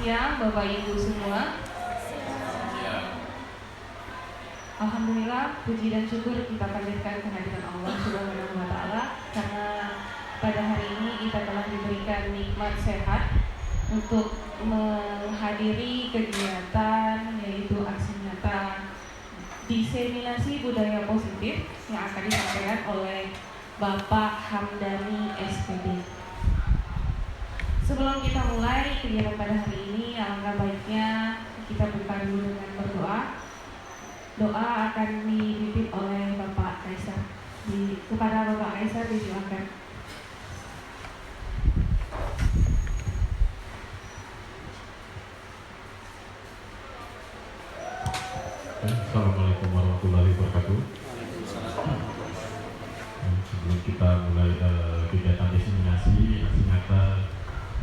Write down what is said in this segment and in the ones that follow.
siang Bapak Ibu semua. Alhamdulillah, puji dan syukur kita panjatkan kehadiran Allah Subhanahu wa Ta'ala, karena pada hari ini kita telah diberikan nikmat sehat untuk menghadiri kegiatan yaitu aksi nyata diseminasi budaya positif yang akan disampaikan oleh Bapak Hamdani SPD. Sebelum kita mulai kegiatan pada hari ini, alangkah baiknya kita buka dulu dengan berdoa. Doa akan dipimpin oleh Bapak Kaisar. Kepada Bapak Kaisar disilakan. Assalamualaikum warahmatullahi wabarakatuh. Sebelum kita mulai kegiatan diseminasi aksi nyata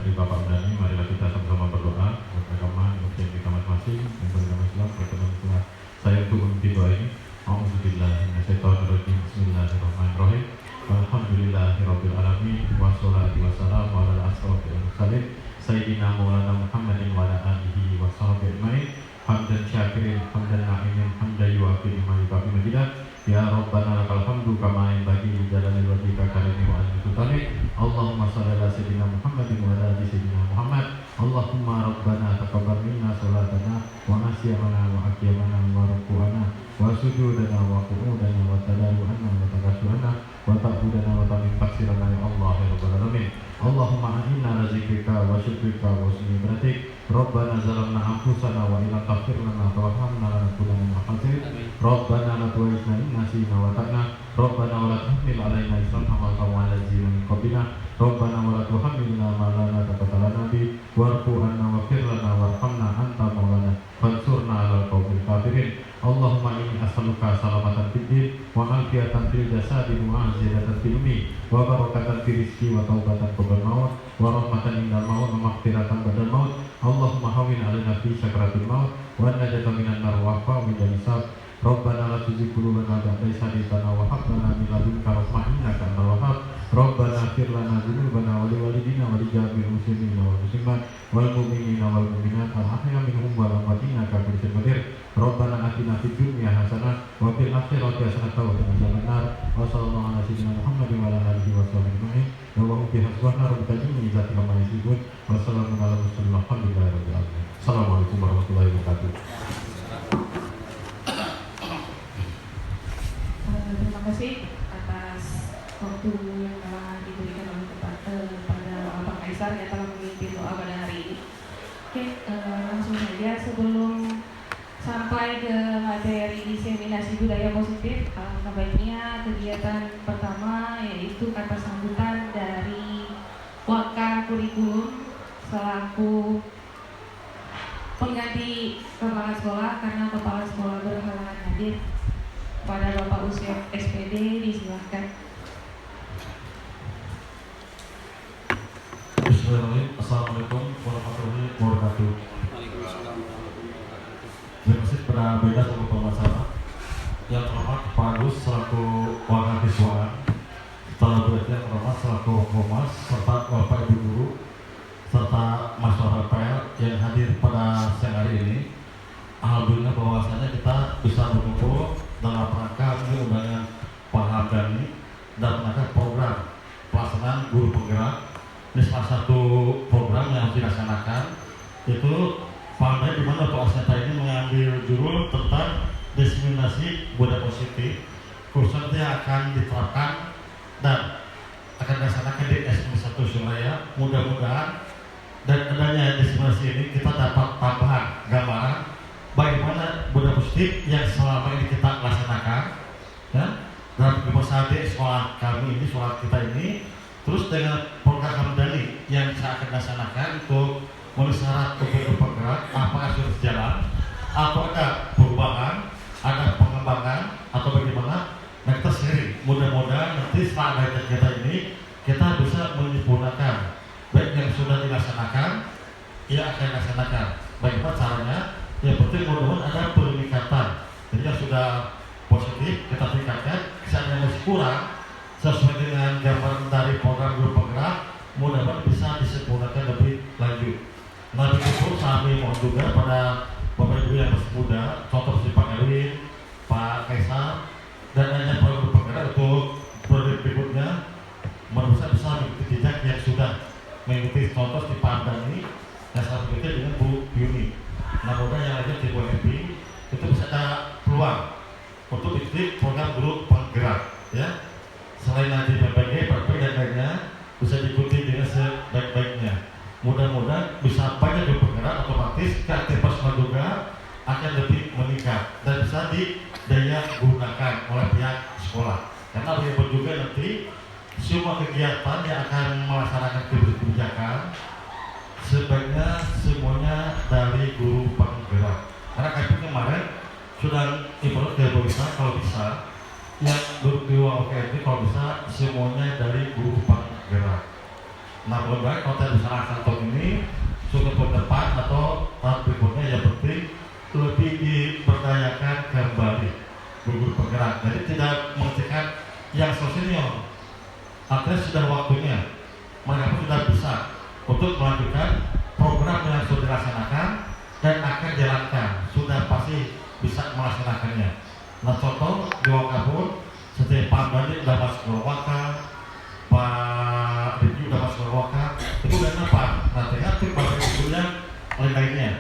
dari Bapak Hamdani, marilah kita sama-sama berdoa buat agama usia kita masing-masing yang beragama Islam, berkenan Tuhan. Saya untuk memimpin doa ini. A'udzubillahi minasyaitonirrajim. Bismillahirrahmanirrahim. Alhamdulillahirabbil alamin wassalatu wassalamu ala asyrofil mursalin sayyidina maulana Muhammadin wa ala alihi wa sahbihi ajmain. Hamdan syakirin, hamdan na'imin, hamdan yuafi lima yukafi majidah. Ya Rabbana lakal hamdu kama yanbaghi li jalali wajhika karimi wa azmi sultanik. Allahumma shalli ala sayyidina Muhammadin wa ala ali sayyidina Muhammad. Allahumma Rabbana taqabbal minna salatana wa nasyamana wa aqyamana wa ruku'ana wa sujudana wa qu'udana wa tadaru'ana wa takasu'ana wa ta'budana wa ta'min taksirana ya Allah ya Rabbal alamin. Allahumma a'inna ala zikrika wa syukrika wa husni ibadatik. Rabbana zalamna anfusana wa illam taghfir lana wa tarhamna lanakunanna minal khasirin. Rabbana la tu'akhidhna in nasina wa ta'na. Rabbana wa la tahmil 'alaina isran kama hamaltahu 'alal ladzina min qablina. Rabbana wa la tuhammilna ma la taqata lana bihi warfu 'anna waghfir lana warhamna anta maulana fansurna 'alal qaumil kafirin. Allahumma inni as'aluka salamatan fid din wa afiyatan fil jasadi wa aziyatan fil ilmi wa barakatan fil rizqi wa taubatan qabla maut wa rahmatan indal maut wa maghfiratan ba'dal maut. Allahumma hawwin 'alaina fi sakratil maut wa najatan minan nar wa afa min hisab. Rabbana la tuzigh qulubana ba'da idh hadaytana wa hab lana min ladunka rahmah innaka antal wahhab. Rabbana ighfir lana dzunubana wa liwalidina wa lijami'il muslimina wal muslimat wal mu'minina wal mu'minat al ahya minhum wal amwat innaka kullu syai'in qadir. Rabbana atina fid dunya hasanah wa fil akhirati hasanah wa qina adzabannar. Wa sallallahu ala sayyidina Muhammadin wa ala alihi wa sahbihi ajma'in. Wa bi hasbuna rabbika min izzati kama yasifun. Wa salamun ala mursalin walhamdulillahi rabbil alamin. Assalamualaikum warahmatullahi wabarakatuh. Terima kasih atas waktu yang telah diberikan oleh kepada Bapak Kaisar yang telah memimpin doa pada hari ini. Oke, langsung saja sebelum sampai ke materi diseminasi budaya positif, alangkah baiknya kegiatan pertama yaitu kata sambutan dari Waka Kurikulum selaku pengganti kepala sekolah, karena kepala sekolah berhalangan hadir. Pada Bapak Usiap SPD disilahkan. Bismillahirrahmanirrahim. Assalamualaikum warahmatullahi wabarakatuh. Terima kasih kepada beda untuk pemasaran yang terhormat Pak Agus selaku wakasiswaan, setelah berarti yang terhormat selaku Humas, serta Bapak Ibu Guru serta masyarakat PL yang hadir pada siang hari ini. Alhamdulillah bahwasanya kita bisa berkumpul dalam rangka undangan Pak Hamdani dan rangka program pelaksanaan guru penggerak. Ini salah satu program yang dilaksanakan, itu Pak Hamdani di mana Pak Asneta ini mengambil judul tentang diseminasi budaya positif, khususnya yang akan diterapkan dan akan dilaksanakan di SMP 1 Surabaya. Mudah-mudahan dan adanya diseminasi ini kita dapat tambahan gambaran bagaimana budaya positif yang selama ini kita laksanakan, ya, dalam kebesaran sekolah kami ini, sekolah kita ini, terus dengan program Hamdani yang saya akan laksanakan untuk memenuhi syarat untuk bergerak, apakah sudah berjalan, apakah perubahan, ada pengembangan atau bagaimana. Nah, kita sharing, mudah-mudahan nanti setelah ada kegiatan ini kita bisa menyempurnakan baik yang sudah dilaksanakan, yang akan dilaksanakan. Bagaimana caranya? Yang penting mudah-mudahan ada peningkatan. Jadi yang sudah positif kita tingkatkan, misalnya masih kurang sesuai dengan gambaran dari program guru penggerak, mudah-mudahan bisa disempurnakan lebih lanjut. Nah, begitu kami mohon juga pada Bapak Ibu yang masih muda, contoh seperti Pak Erwin, Pak Kaisar, dan hanya para guru penggerak untuk periode berikutnya menurut bisa mengikuti jejak yang sudah mengikuti contoh di Pak Dani dan salah satunya dengan Bu Yuni. Nah, mudah yang lainnya di Bu Epi itu bisa ada peluang untuk ikuti program guru penggerak, ya. Selain nanti PPG, PPG dan lainnya bisa diikuti dengan sebaik-baiknya. Mudah-mudahan bisa banyak guru penggerak, otomatis keaktifan juga akan lebih meningkat dan bisa didaya gunakan oleh pihak sekolah. Karena bagaimana juga nanti semua kegiatan yang akan melaksanakan kebijakan sebaiknya semuanya dari guru penggerak. Karena kami kemarin sudah improve ke bisa kalau bisa yang guru dua OKM kalau bisa semuanya dari guru penggerak. Nah, mudah-mudahan kalau kita bisa laksanakan tahun ini cukup depan atau tahun berikutnya yang penting lebih diberdayakan kembali guru penggerak. Jadi tidak mengertikan yang senior. Artinya sudah waktunya mereka pun sudah bisa untuk melanjutkan program yang sudah dilaksanakan dan akan dijalankan, sudah pasti bisa melaksanakannya. Nah, contoh di Wakapun seperti Pak Bandi sudah masuk ke Waka, Pak Riki sudah masuk ke Waka, itu udah apa? Nantinya tim Bapak Ibu yang lain-lainnya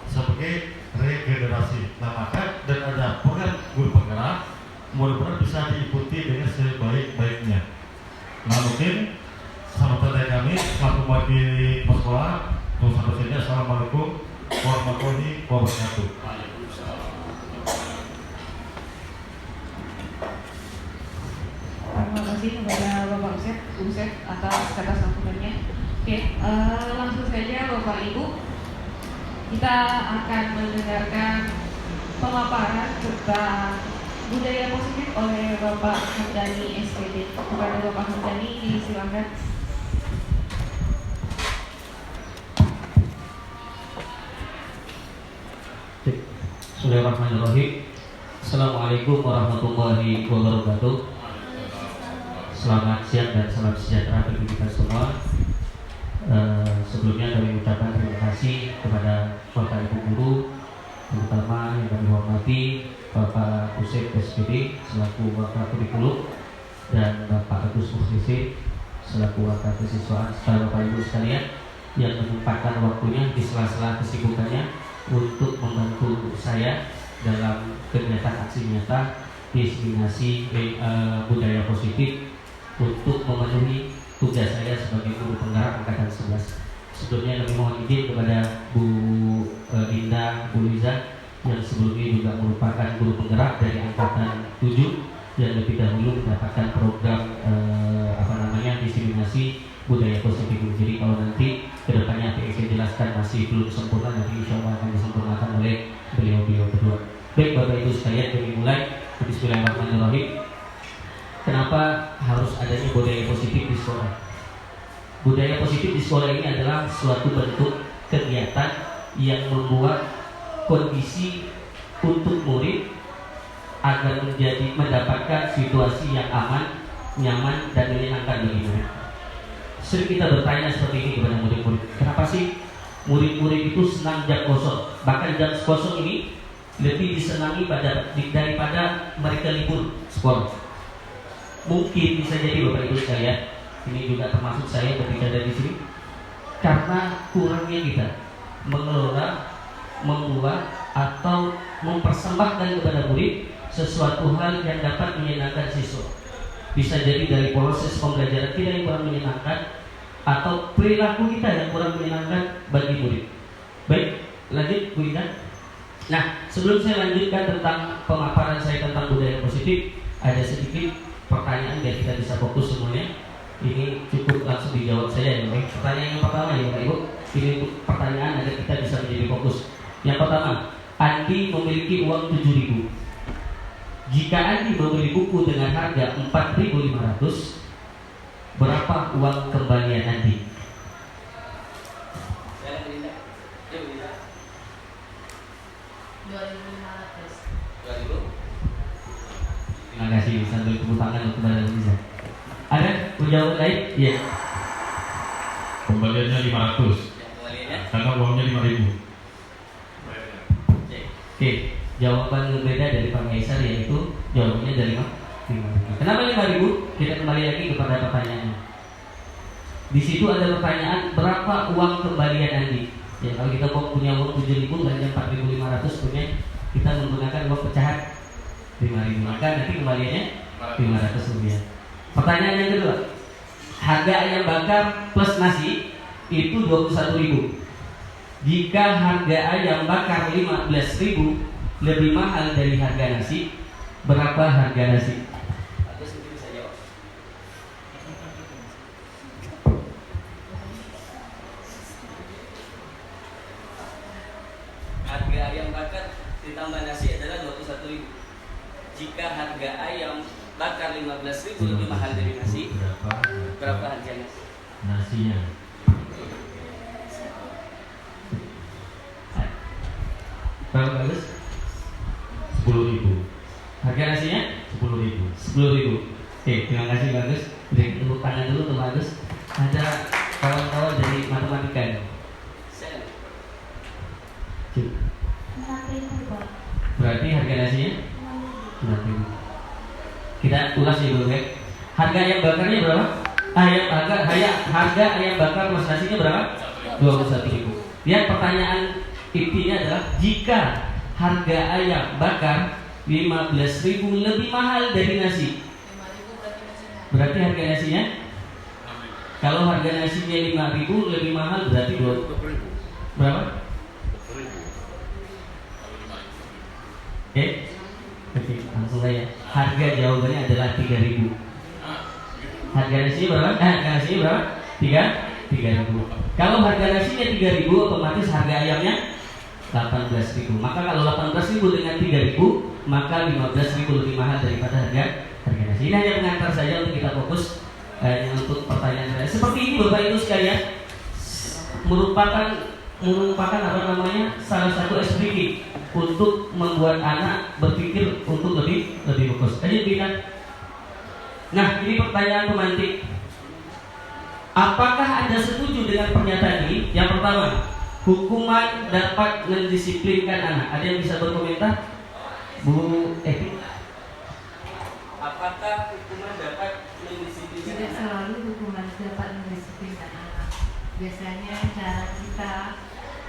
sebagai regenerasi. Nah, maka dan ada program guru penggerak mudah-mudahan bisa diikuti dengan sebaik-baiknya. Nah, mungkin sahabat dari kami selaku bagi sekolah untuk sampai sini. Assalamualaikum warahmatullahi wabarakatuh. Terima kasih kepada Bapak Usep atas kata sambutannya. Oke, langsung saja Bapak Ibu, kita akan mendengarkan pemaparan tentang budaya positif oleh Bapak Hamdani SPD. Kepada Bapak Hamdani disilakan. Bismillahirrahmanirrahim. Assalamualaikum warahmatullahi wabarakatuh. Selamat siang dan salam sejahtera bagi kita semua. Sebelumnya kami mengucapkan terima kasih kepada Bapak Ibu guru, terutama yang kami hormati Bapak Usep SPD selaku Wakil Kurikulum dan Bapak Agus Mukhlisi selaku Wakil Kesiswaan, serta Bapak Ibu sekalian yang menyempatkan waktunya di sela-sela kesibukannya untuk membantu saya dalam kegiatan aksi nyata diseminasi budaya positif untuk memenuhi tugas saya sebagai guru penggerak angkatan 11. Sebelumnya kami mohon izin kepada Bu Indah, Bu Liza yang sebelumnya juga merupakan guru penggerak dari angkatan 7 yang lebih dahulu mendapatkan program diseminasi budaya positif. Jadi kalau nanti kedepannya PSC jelaskan masih belum sempurna, nanti insya Allah akan disempurnakan oleh beliau-beliau berdua. Baik Bapak Ibu sekalian, kami mulai. Bismillahirrahmanirrahim. Kenapa harus adanya budaya positif di sekolah? Budaya positif di sekolah ini adalah suatu bentuk kegiatan yang membuat kondisi untuk murid agar mendapatkan situasi yang aman, nyaman, dan menyenangkan bagi murid. Sering kita bertanya seperti ini kepada murid-murid, kenapa sih murid-murid itu senang jam kosong? Bahkan jam kosong ini lebih disenangi daripada mereka libur sekolah. Mungkin bisa jadi Bapak Ibu sekalian, ini juga termasuk saya berbicara di sini, karena kurangnya kita mengelola, membuat atau mempersembahkan kepada murid sesuatu hal yang dapat menyenangkan siswa. Bisa jadi dari proses pembelajaran kita yang kurang menyenangkan atau perilaku kita yang kurang menyenangkan bagi murid. Baik, lanjut Bu Ina. Nah, sebelum saya lanjutkan tentang pemaparan saya tentang budaya positif, ada sedikit pertanyaan biar kita bisa fokus semuanya. Ini cukup langsung dijawab saja ya. Pertanyaan yang pertama ya Bapak Ibu, ini untuk pertanyaan agar kita bisa menjadi fokus. Yang pertama, Andi memiliki uang 7.000. Jika Andi membeli buku dengan harga 4.500, berapa uang kembalian Andi? Terima kasih, sambil tepuk tangan untuk Mbak Liza. Ada penjawab lain? Iya. Kembaliannya 500. Kembaliannya karena uangnya 5.000. Oke, jawaban berbeda dari Pak Kaisar, yaitu jawabannya dari 5.000. Kenapa 5.000? Kita kembali lagi kepada pertanyaannya. Di situ ada pertanyaan, berapa uang kembalian Andi? Ya, kalau kita punya uang 7.000, belanja 4.500, punya kita menggunakan uang pecahan 5.000, maka nanti kembaliannya 500 rupiah. Pertanyaan yang kedua, harga ayam bakar plus nasi itu 21.000. Jika harga ayam bakar 15.000 lebih mahal dari harga nasi, berapa harga nasi? Agus mungkin bisa jawab. Harga ayam bakar ditambah nasi adalah 21.000. Jika harga ayam bakar 15.000 lebih mahal dari nasi, berapa harga nasi? Nasinya Berapa bagus? 10.000. Harga nasinya? 10.000. 10.000. Oke, terima kasih bagus. Beri tepuk tangan dulu untuk bagus. Ada kawan-kawan dari matematika. Cuk. 4.000 Pak. Berarti harga nasinya 9.000. Kita ulas ya Bang. Harga ayam bakarnya berapa? Harga ayam bakar plus nasinya berapa? 21.000. Lihat pertanyaan intinya adalah jika harga ayam bakar 15.000 lebih mahal dari nasi, berarti harga nasinya? Kalau harga nasinya 5.000 lebih mahal berarti berapa? Oke, langsung saja. Harga jawabannya adalah 3.000. Harga nasinya berapa? Harga nasinya berapa? 3.000. Kalau harga nasinya 3.000, otomatis harga ayamnya 18.000. Maka kalau 18.000 dengan 3.000, maka 15.000 lebih mahal daripada harga nasi. Ini hanya pengantar saja untuk kita fokus untuk pertanyaan saya. Seperti ini Bapak Ibu sekalian, merupakan apa namanya, salah satu SPG untuk membuat anak berpikir untuk lebih fokus. Jadi bilang, nah ini pertanyaan pemantik. Apakah Anda setuju dengan pernyataan ini? Yang pertama, hukuman dapat mendisiplinkan anak. Ada yang bisa berkomentar? Bu Eti? Apakah hukuman dapat mendisiplinkan Tidak anak? selalu hukuman dapat mendisiplinkan anak. Biasanya cara kita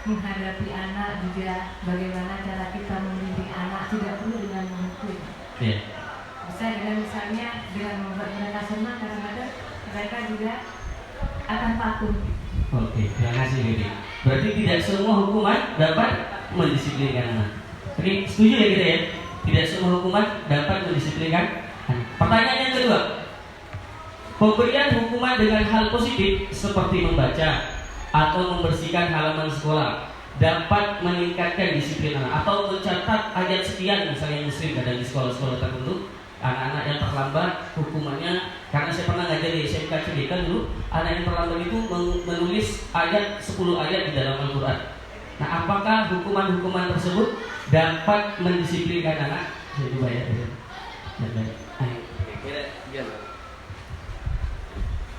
menghadapi anak juga bagaimana cara kita membimbing anak, tidak perlu dengan menghukum. Ya. Bisa dengan misalnya dengan membuat mereka senang, kadang-kadang mereka juga akan patuh. Oke, terima kasih Bibi. Berarti tidak semua hukuman dapat mendisiplinkan anak. Oke, setuju ya kita ya? Tidak semua hukuman dapat mendisiplinkan anak. Pertanyaan yang kedua, pemberian hukuman dengan hal positif seperti membaca atau membersihkan halaman sekolah dapat meningkatkan disiplin anak, atau mencatat ayat sekian misalnya muslim ada di sekolah-sekolah tertentu. Anak-anak yang terlambat hukumannya, karena saya pernah ngajar di SMK cerita dulu, anak yang terlambat itu menulis 10 ayat di dalam Al-Quran. Nah, apakah hukuman-hukuman tersebut dapat mendisiplinkan anak? Saya coba ya.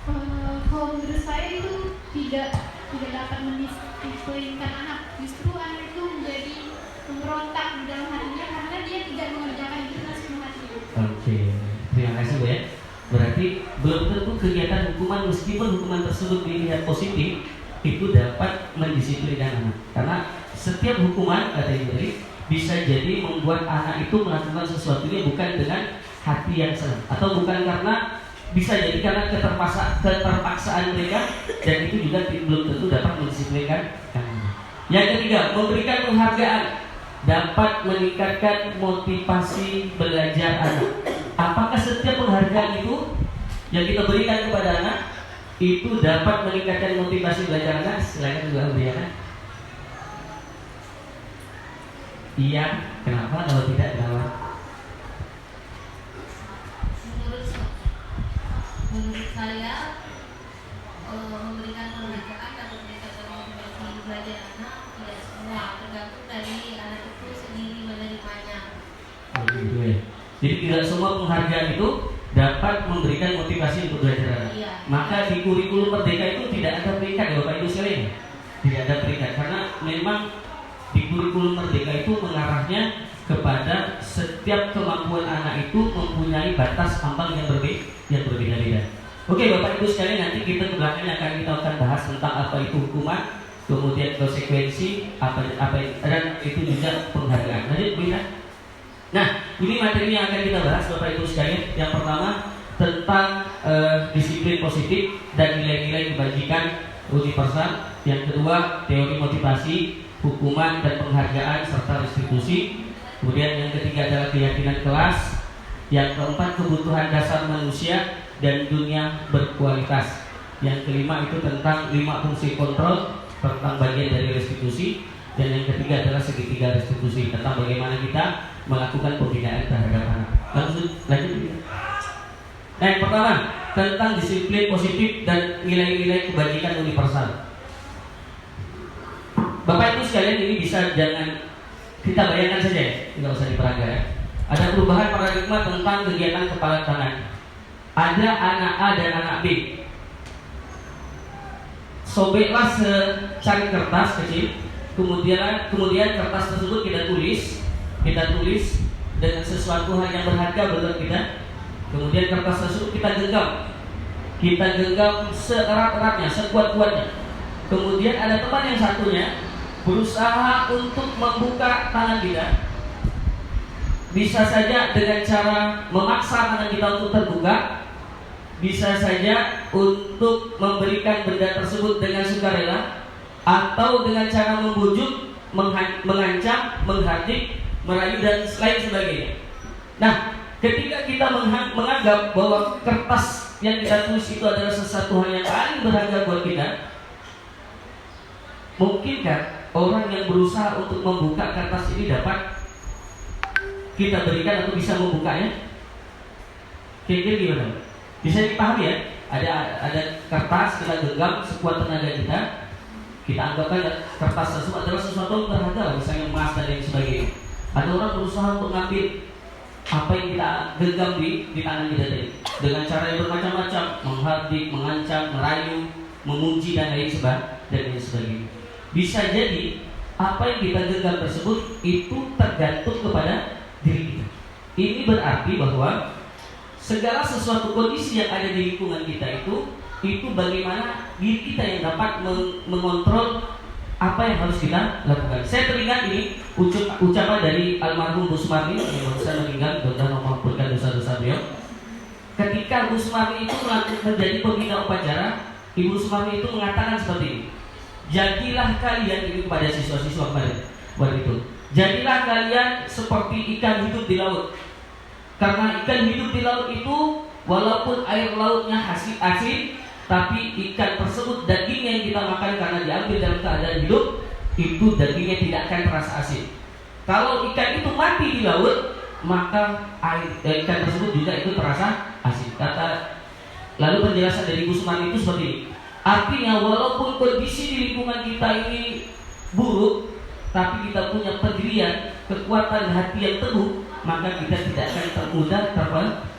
Kalau menurut saya itu tidak dapat mendisiplinkan anak. Justru anak itu menjadi memberontak di dalam hatinya karena dia tidak mengerjakan itu dengan sepenuh hati. Oke, terima kasih Bu ya. Berarti belum tentu kegiatan hukuman, meskipun hukuman tersebut dilihat positif, itu dapat mendisiplinkan anak. Karena setiap hukuman, kata Ibu tadi, bisa jadi membuat anak itu melakukan sesuatunya bukan dengan hati yang senang, atau bukan karena, bisa jadi karena keterpaksaan mereka, dan itu juga belum tentu dapat mendisiplinkan anak. Yang ketiga, memberikan penghargaan dapat meningkatkan motivasi belajar anak. Apakah setiap penghargaan itu yang kita berikan kepada anak itu dapat meningkatkan motivasi belajar anak? Silakan juga berikan. Iya, kenapa? Kalau tidak, kenapa? Menurut saya memberikan penghargaan dapat meningkatkan motivasi belajar anak tidak semua, tergantung dari anak itu sendiri menerimanya. Gitu ya. Jadi tidak semua penghargaan itu dapat memberikan motivasi untuk belajar anak. Iya. Maka di kurikulum Merdeka itu tidak ada peringkat, Bapak Ibu sekalian. Tidak ada peringkat. memang di kurikulum Merdeka itu mengarahnya kepada setiap kemampuan anak itu mempunyai batas ambang yang berbeda-beda. Oke Bapak Ibu sekalian, nanti kita ke belakang kita akan bahas tentang apa itu hukuman, kemudian konsekuensi, dan itu juga penghargaan. Nah, ini materi yang akan kita bahas Bapak Ibu sekalian. Yang pertama tentang disiplin positif dan nilai-nilai kebajikan universal. Yang kedua teori motivasi, hukuman dan penghargaan serta restitusi. Kemudian yang ketiga adalah keyakinan kelas. Yang keempat kebutuhan dasar manusia dan dunia berkualitas. Yang kelima itu tentang 5 fungsi kontrol, tentang bagian dari restitusi. Dan yang ketiga adalah segitiga restitusi, tentang bagaimana kita melakukan pembinaan terhadap anak. Lanjut. Nah, yang pertama tentang disiplin positif dan nilai-nilai kebajikan universal. Bapak Ibu sekalian, ini bisa jangan kita bayangkan saja ya, tidak usah diperaga ya. Ada perubahan paradigma tentang kegiatan kepala tangan. Ada anak A dan anak B. Sobeklah secari kertas kecil, kemudian kertas tersebut kita tulis dengan sesuatu hal yang berharga buat kita. Kemudian kertas tersebut kita genggam seerat-eratnya, sekuat-kuatnya. Kemudian ada teman yang satunya berusaha untuk membuka tangan kita. Bisa saja dengan cara memaksa tangan kita untuk terbuka, bisa saja untuk memberikan benda tersebut dengan sukarela, atau dengan cara membujuk, mengancam, menghardik, merayu dan lain sebagainya. Nah, ketika kita menganggap bahwa kertas yang kita tulis itu adalah sesuatu hal yang paling berharga buat kita, mungkinkah orang yang berusaha untuk membuka kertas ini dapat kita berikan atau bisa membukanya? Kira-kira gimana? Bisa dipahami ya? Ada kertas, kita genggam sekuat tenaga kita anggapkan kertas tersebut adalah sesuatu yang berharga, misalnya emas dan lain sebagainya. Ada orang berusaha untuk mengambil apa yang kita genggam di tangan kita tadi dengan cara yang bermacam-macam, menghardik, mengancam, merayu, memuji dan lain sebagainya. Bisa jadi apa yang kita genggam tersebut itu tergantung kepada diri kita. Ini berarti bahwa segala sesuatu kondisi yang ada di lingkungan kita itu bagaimana diri kita yang dapat mengontrol apa yang harus kita lakukan. Saya teringat ini ucapan dari almarhum Bu Sumarni yang baru saja meninggal, mudah-mudahan Allah mengampunkan dosa-dosa beliau. Ketika Bu Sumarni itu menjadi pembina upacara, Ibu Sumarni itu mengatakan seperti ini: jadilah kalian, ini kepada siswa-siswa kemarin itu, jadilah kalian seperti ikan hidup di laut. Karena ikan hidup di laut itu walaupun air lautnya asin, tapi ikan tersebut daging yang kita makan karena diambil dalam keadaan hidup, itu dagingnya tidak akan terasa asin. Kalau ikan itu mati di laut, maka ikan tersebut juga itu terasa asin. Lalu penjelasan dari Bu Sumarni itu seperti ini. Artinya walaupun kondisi di lingkungan kita ini buruk, tapi kita punya pendirian, kekuatan hati yang teguh, maka kita tidak akan termudah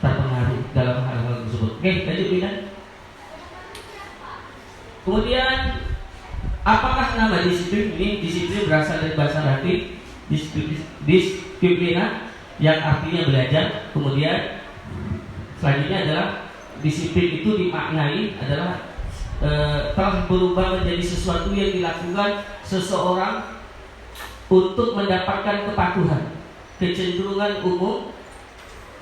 terpengaruh dalam hal-hal tersebut. Oke, lanjut Bina. Kemudian apakah nama disiplin ini? Disiplin berasal dari bahasa Latin disiplina yang artinya belajar. Kemudian selanjutnya adalah disiplin itu dimaknai adalah telah berubah menjadi sesuatu yang dilakukan seseorang untuk mendapatkan kepatuhan. Kecenderungan umum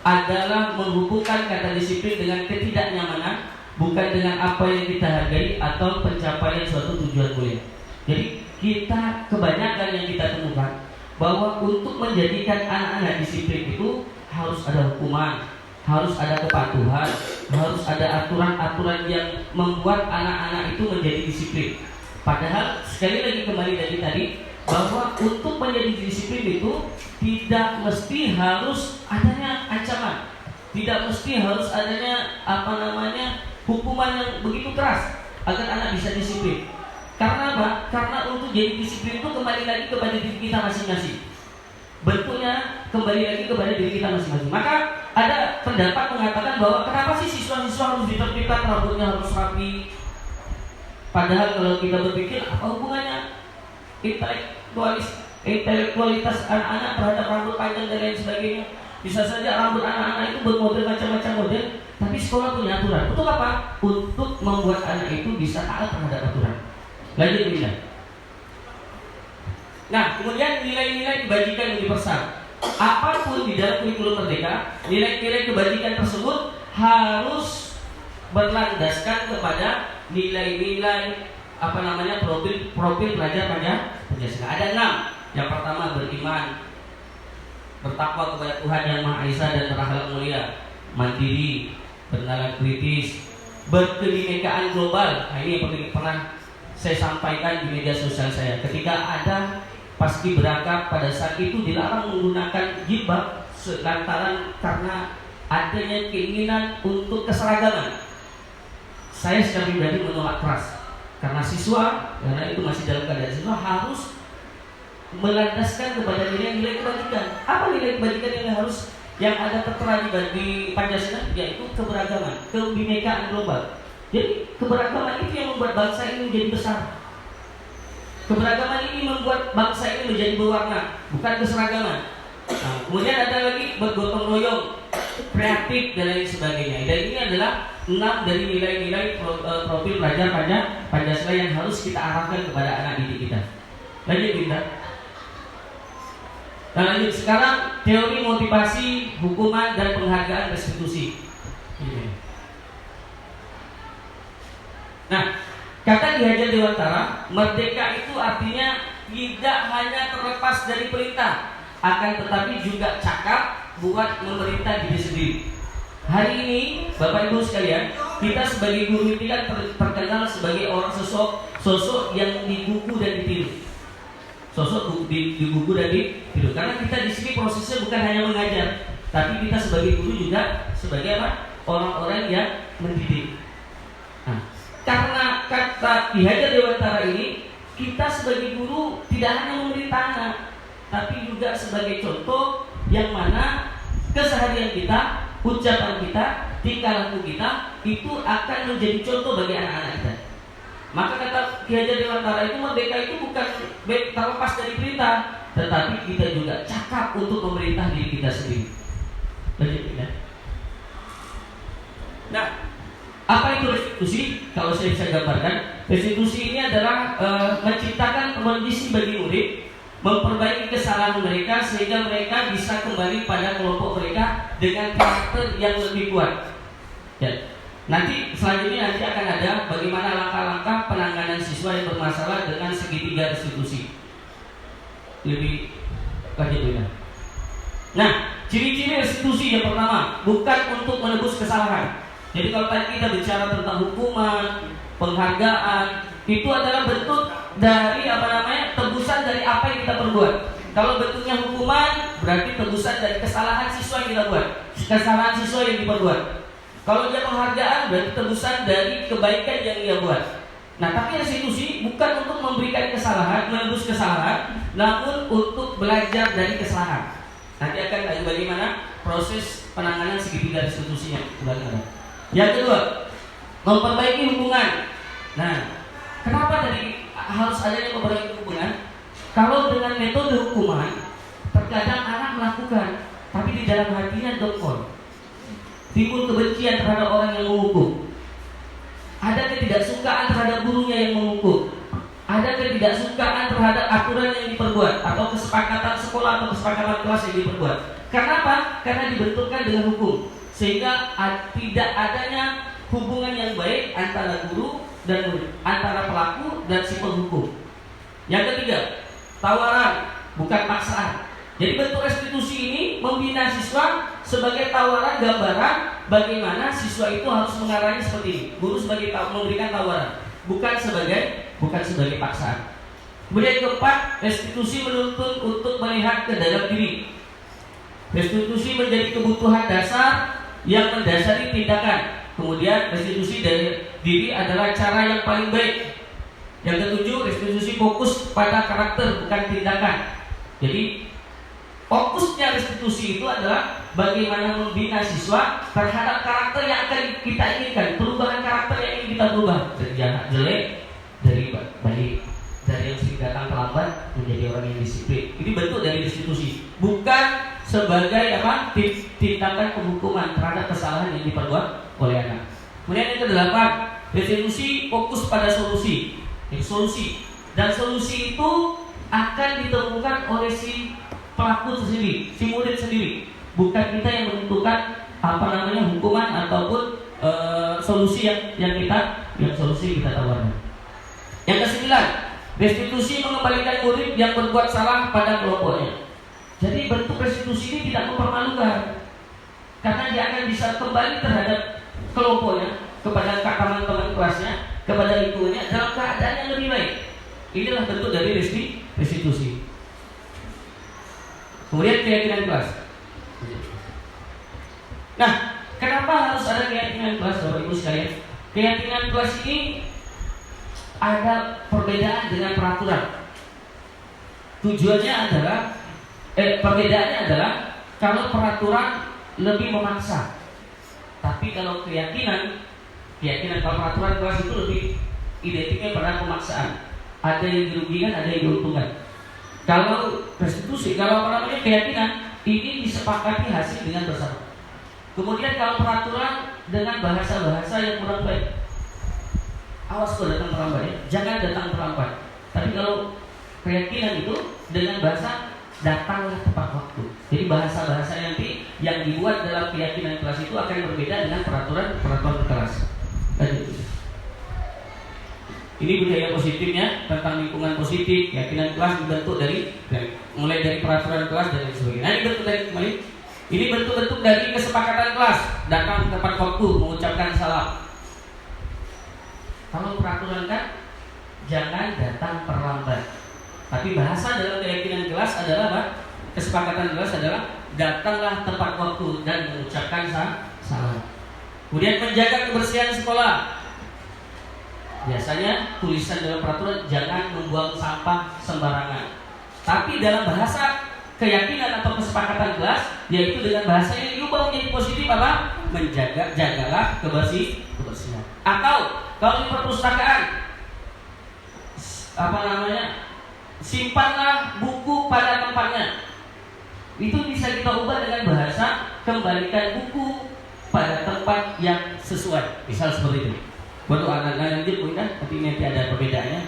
adalah menghubungkan kata disiplin dengan ketidaknyamanan, bukan dengan apa yang kita hargai atau pencapaian suatu tujuan mulia. Jadi kita kebanyakan yang kita temukan bahwa untuk menjadikan anak-anak disiplin itu harus ada hukuman, harus ada kepatuhan, harus ada aturan-aturan yang membuat anak-anak itu menjadi disiplin. Padahal sekali lagi kembali dari tadi, bahwa untuk menjadi disiplin itu tidak mesti harus adanya ancaman, tidak mesti harus adanya hukuman yang begitu keras agar anak bisa disiplin. Karena apa? Karena untuk jadi disiplin itu kembali lagi kepada diri kita masing-masing. Bentuknya kembali lagi kepada diri kita masing-masing. Maka ada pendapat mengatakan bahwa kenapa sih siswa-siswa harus ditertibkan, rambutnya harus rapi? Padahal kalau kita berpikir apa hubungannya? intelektualitas anak-anak terhadap rambut panjang dan lain sebagainya. Bisa saja rambut anak-anak itu bermodel macam-macam model, tapi sekolah punya aturan. Untuk apa? Untuk membuat anak itu bisa taat terhadap aturan. Lanjut Bunda. Nah, kemudian nilai-nilai kebajikan universal. Apapun di dalam kurikulum Merdeka, nilai-nilai kebajikan tersebut harus berlandaskan kepada nilai-nilai profil pelajar Pancasila. Ada 6. Yang pertama beriman, bertakwa kepada Tuhan Yang Maha Esa dan berakhlak mulia, mandiri, bernalar kritis, berkebinekaan global. Nah, ini yang pernah saya sampaikan di media sosial saya. Ketika ada paskibraka pada saat itu dilarang menggunakan jilbab lantaran karena adanya keinginan untuk keseragaman. Saya secara pribadi menolak keras karena itu masih dalam keadaan siswa harus melandaskan kepada nilai-nilai kebajikan. Apa nilai kebajikan yang ada tertera di Pancasila? Yaitu keberagaman, kebinekaan global. Jadi keberagaman itu yang membuat bangsa ini menjadi besar. Keberagaman ini membuat bangsa ini menjadi berwarna, bukan keseragaman. Nah, kemudian ada lagi bergotong royong, kreatif dan lain sebagainya. Dan ini adalah 6 dari nilai-nilai profil pelajar Pancasila yang harus kita arahkan kepada anak didik kita. Lanjut kita. Nah, lanjut sekarang teori motivasi, hukuman dan penghargaan restitusi. Nah, kata Ki Hajar Dewantara, merdeka itu artinya tidak hanya terlepas dari perintah, akan tetapi juga cakap buat memerintah diri sendiri. Hari ini, Bapak Ibu sekalian, kita sebagai guru ini kan terkenal sebagai orang sosok yang digugu dan ditiru. Sosok digugu dan ditiru. Karena kita di sini prosesnya bukan hanya mengajar, tapi kita sebagai guru juga sebagai apa? Orang-orang yang mendidik. Nah, karena kata Ki Hajar Dewantara ini, kita sebagai guru tidak hanya memerintah anak, tapi juga sebagai contoh yang mana keseharian kita, ucapan kita, tingkah laku kita itu akan menjadi contoh bagi anak-anak kita. Maka kata Ki Hajar Dewantara itu merdeka itu bukan terlepas dari perintah, tetapi kita juga cakap untuk memerintah diri kita sendiri. Lanjut ya. Nah, apa itu restitusi? Kalau saya bisa gambarkan, restitusi ini adalah menciptakan kondisi bagi murid, memperbaiki kesalahan mereka sehingga mereka bisa kembali pada kelompok mereka dengan karakter yang lebih kuat. Ya. Nanti selanjutnya akan ada bagaimana langkah-langkah penanganan siswa yang bermasalah dengan segitiga restitusi. Lebih lanjut ya. Nah, ciri-ciri restitusi yang pertama, bukan untuk menebus kesalahan. Jadi kalau tadi kita bicara tentang hukuman, penghargaan, itu adalah bentuk dari tebusan dari apa yang kita perbuat. Kalau bentuknya hukuman, berarti tebusan dari kesalahan siswa yang kita buat, kesalahan siswa yang diperbuat. Kalau dia penghargaan, berarti tebusan dari kebaikan yang dia buat. Nah, tapi restitusi bukan untuk memberikan kesalahan, menebus kesalahan, namun untuk belajar dari kesalahan. Nanti akan tanya bagaimana proses penanganan segitiga restitusinya. Yang kedua, memperbaiki hubungan. Nah, kenapa tadi harus adanya memperbaiki hubungan? Kalau dengan metode hukuman, terkadang anak melakukan, tapi di dalam hatinya dongkol. Timbul kebencian terhadap orang yang menghukum. Ada ketidaksukaan terhadap gurunya yang menghukum. Ada ketidaksukaan terhadap aturan yang diperbuat atau kesepakatan sekolah atau kesepakatan kelas yang diperbuat. Kenapa? Karena dibenturkan dengan hukum. Sehingga tidak adanya hubungan yang baik antara guru dan murid, antara pelaku dan si penghukum. Yang ketiga, tawaran bukan paksaan. Jadi bentuk restitusi ini membina siswa sebagai tawaran gambaran bagaimana siswa itu harus mengarahnya seperti ini. Guru sebagai memberikan tawaran, bukan sebagai paksaan. Kemudian keempat, restitusi menuntut untuk melihat ke dalam diri. Restitusi menjadi kebutuhan dasar yang mendasari tindakan. Kemudian restitusi dari diri adalah cara yang paling baik. Yang ketujuh, restitusi fokus pada karakter bukan tindakan. Jadi fokusnya restitusi itu adalah bagaimana membina siswa terhadap karakter yang akan kita inginkan, perubahan karakter yang ingin kita berubah, dari jahat jelek, dari baik, dari yang sering datang terlambat terlambat menjadi orang yang disiplin. Ini bentuk dari restitusi, bukan sebagai tindakan penghukuman terhadap kesalahan yang diperbuat oleh anak. Kemudian yang kedelapan, restitusi fokus pada solusi. Dan solusi itu akan ditemukan oleh si pelaku sendiri, si murid sendiri. Bukan kita yang menentukan hukuman ataupun solusi yang kita tawarkan. Yang kesembilan, restitusi mengembalikan murid yang berbuat salah pada kelompoknya. Jadi bentuk restitusi ini tidak mempermalukan, karena dia akan bisa kembali terhadap kelompoknya, kepada teman-teman kelasnya, kepada lingkungannya dalam keadaan yang lebih baik. Inilah bentuk dari restitusi. Kemudian keyakinan kelas. Nah, kenapa harus ada keyakinan kelas, Bapak Ibu sekalian? Keyakinan kelas ini ada perbedaan dengan peraturan. Tujuannya adalah perbedaannya adalah kalau peraturan lebih memaksa, tapi kalau keyakinan kalau peraturan kelas itu lebih identiknya pada pemaksaan. Ada yang dirugikan, ada yang diuntungkan. Kalau restitusi, keyakinan ini disepakati hasil dengan bersama. Kemudian kalau peraturan dengan bahasa-bahasa yang kurang baik. Awas kalau datang terlambat ya, jangan datang terlambat. Tapi kalau keyakinan itu dengan bahasa datanglah tepat waktu. Jadi bahasa-bahasa yang dibuat dalam keyakinan kelas itu akan berbeda dengan peraturan kelas. Ini budaya positifnya tentang lingkungan positif. Keyakinan kelas dibentuk mulai dari peraturan kelas dan lain sebagainya. Nah, ini bentuk dari kembali. Ini bentuk-bentuk dari kesepakatan kelas. Datang tepat waktu, mengucapkan salam. Kalau peraturan kan jangan datang terlambat. Tapi bahasa dalam keyakinan kelas adalah apa? Kesepakatan kelas adalah datanglah tepat waktu dan mengucapkan salam. Kemudian menjaga kebersihan sekolah. Biasanya tulisan dalam peraturan jangan membuang sampah sembarangan. Tapi dalam bahasa keyakinan atau kesepakatan kelas, yaitu dengan bahasa yang diubah menjadi positif apa? Jagalah kebersihan. Atau kalau di perpustakaan simpanlah buku pada tempatnya. Itu bisa kita ubah dengan bahasa kembalikan buku pada tempat yang sesuai. Misal seperti itu. Buat anak-anak lanjut mungkin tapi nanti ada perbedaannya.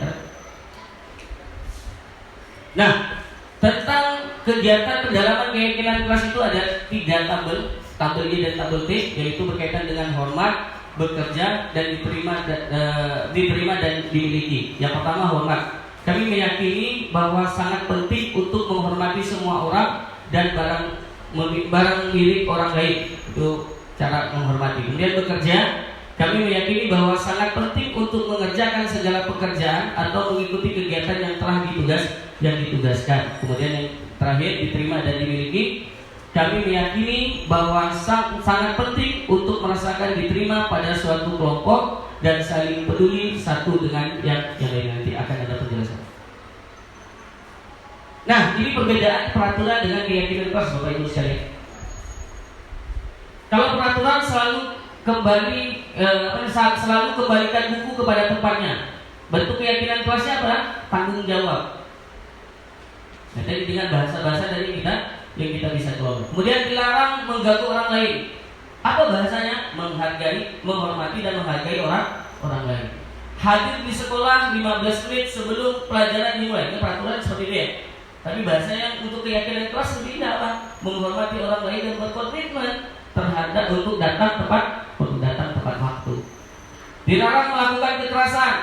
Nah, tentang kegiatan pendalaman keyakinan kelas itu ada 3 tabel Y dan tabel T, yaitu berkaitan dengan hormat, bekerja, dan diterima dan dimiliki. Yang pertama, hormat. Kami meyakini bahwa sangat penting untuk menghormati semua orang dan barang milik orang lain. Itu cara menghormati. Kemudian bekerja, kami meyakini bahwa sangat penting untuk mengerjakan segala pekerjaan atau mengikuti kegiatan yang telah ditugaskan. Kemudian yang terakhir, diterima dan dimiliki. Kami meyakini bahwa sangat penting untuk merasakan diterima pada suatu kelompok dan saling peduli satu dengan yang lain. Nanti akan ada penjelasan. Nah, ini perbedaan peraturan dengan keyakinan kelas, Bapak Ibu sekalian. Kalau peraturan selalu kembalikan buku kepada tempatnya. Bentuk keyakinan kelasnya apa? Tanggung jawab. Nah, tadi dengan bahasa-bahasa dari yang kita bisa kelola. Kemudian dilarang mengganggu orang lain. Apa bahasanya? Menghargai, menghormati dan menghargai orang lain. Hadir di sekolah 15 menit sebelum pelajaran dimulai. Ini peraturan seperti itu ya. Tapi bahasanya untuk keyakinan kelas lebih apa? Menghormati orang lain dan berkomitmen terhadap untuk datang tepat waktu. Dilarang melakukan kekerasan.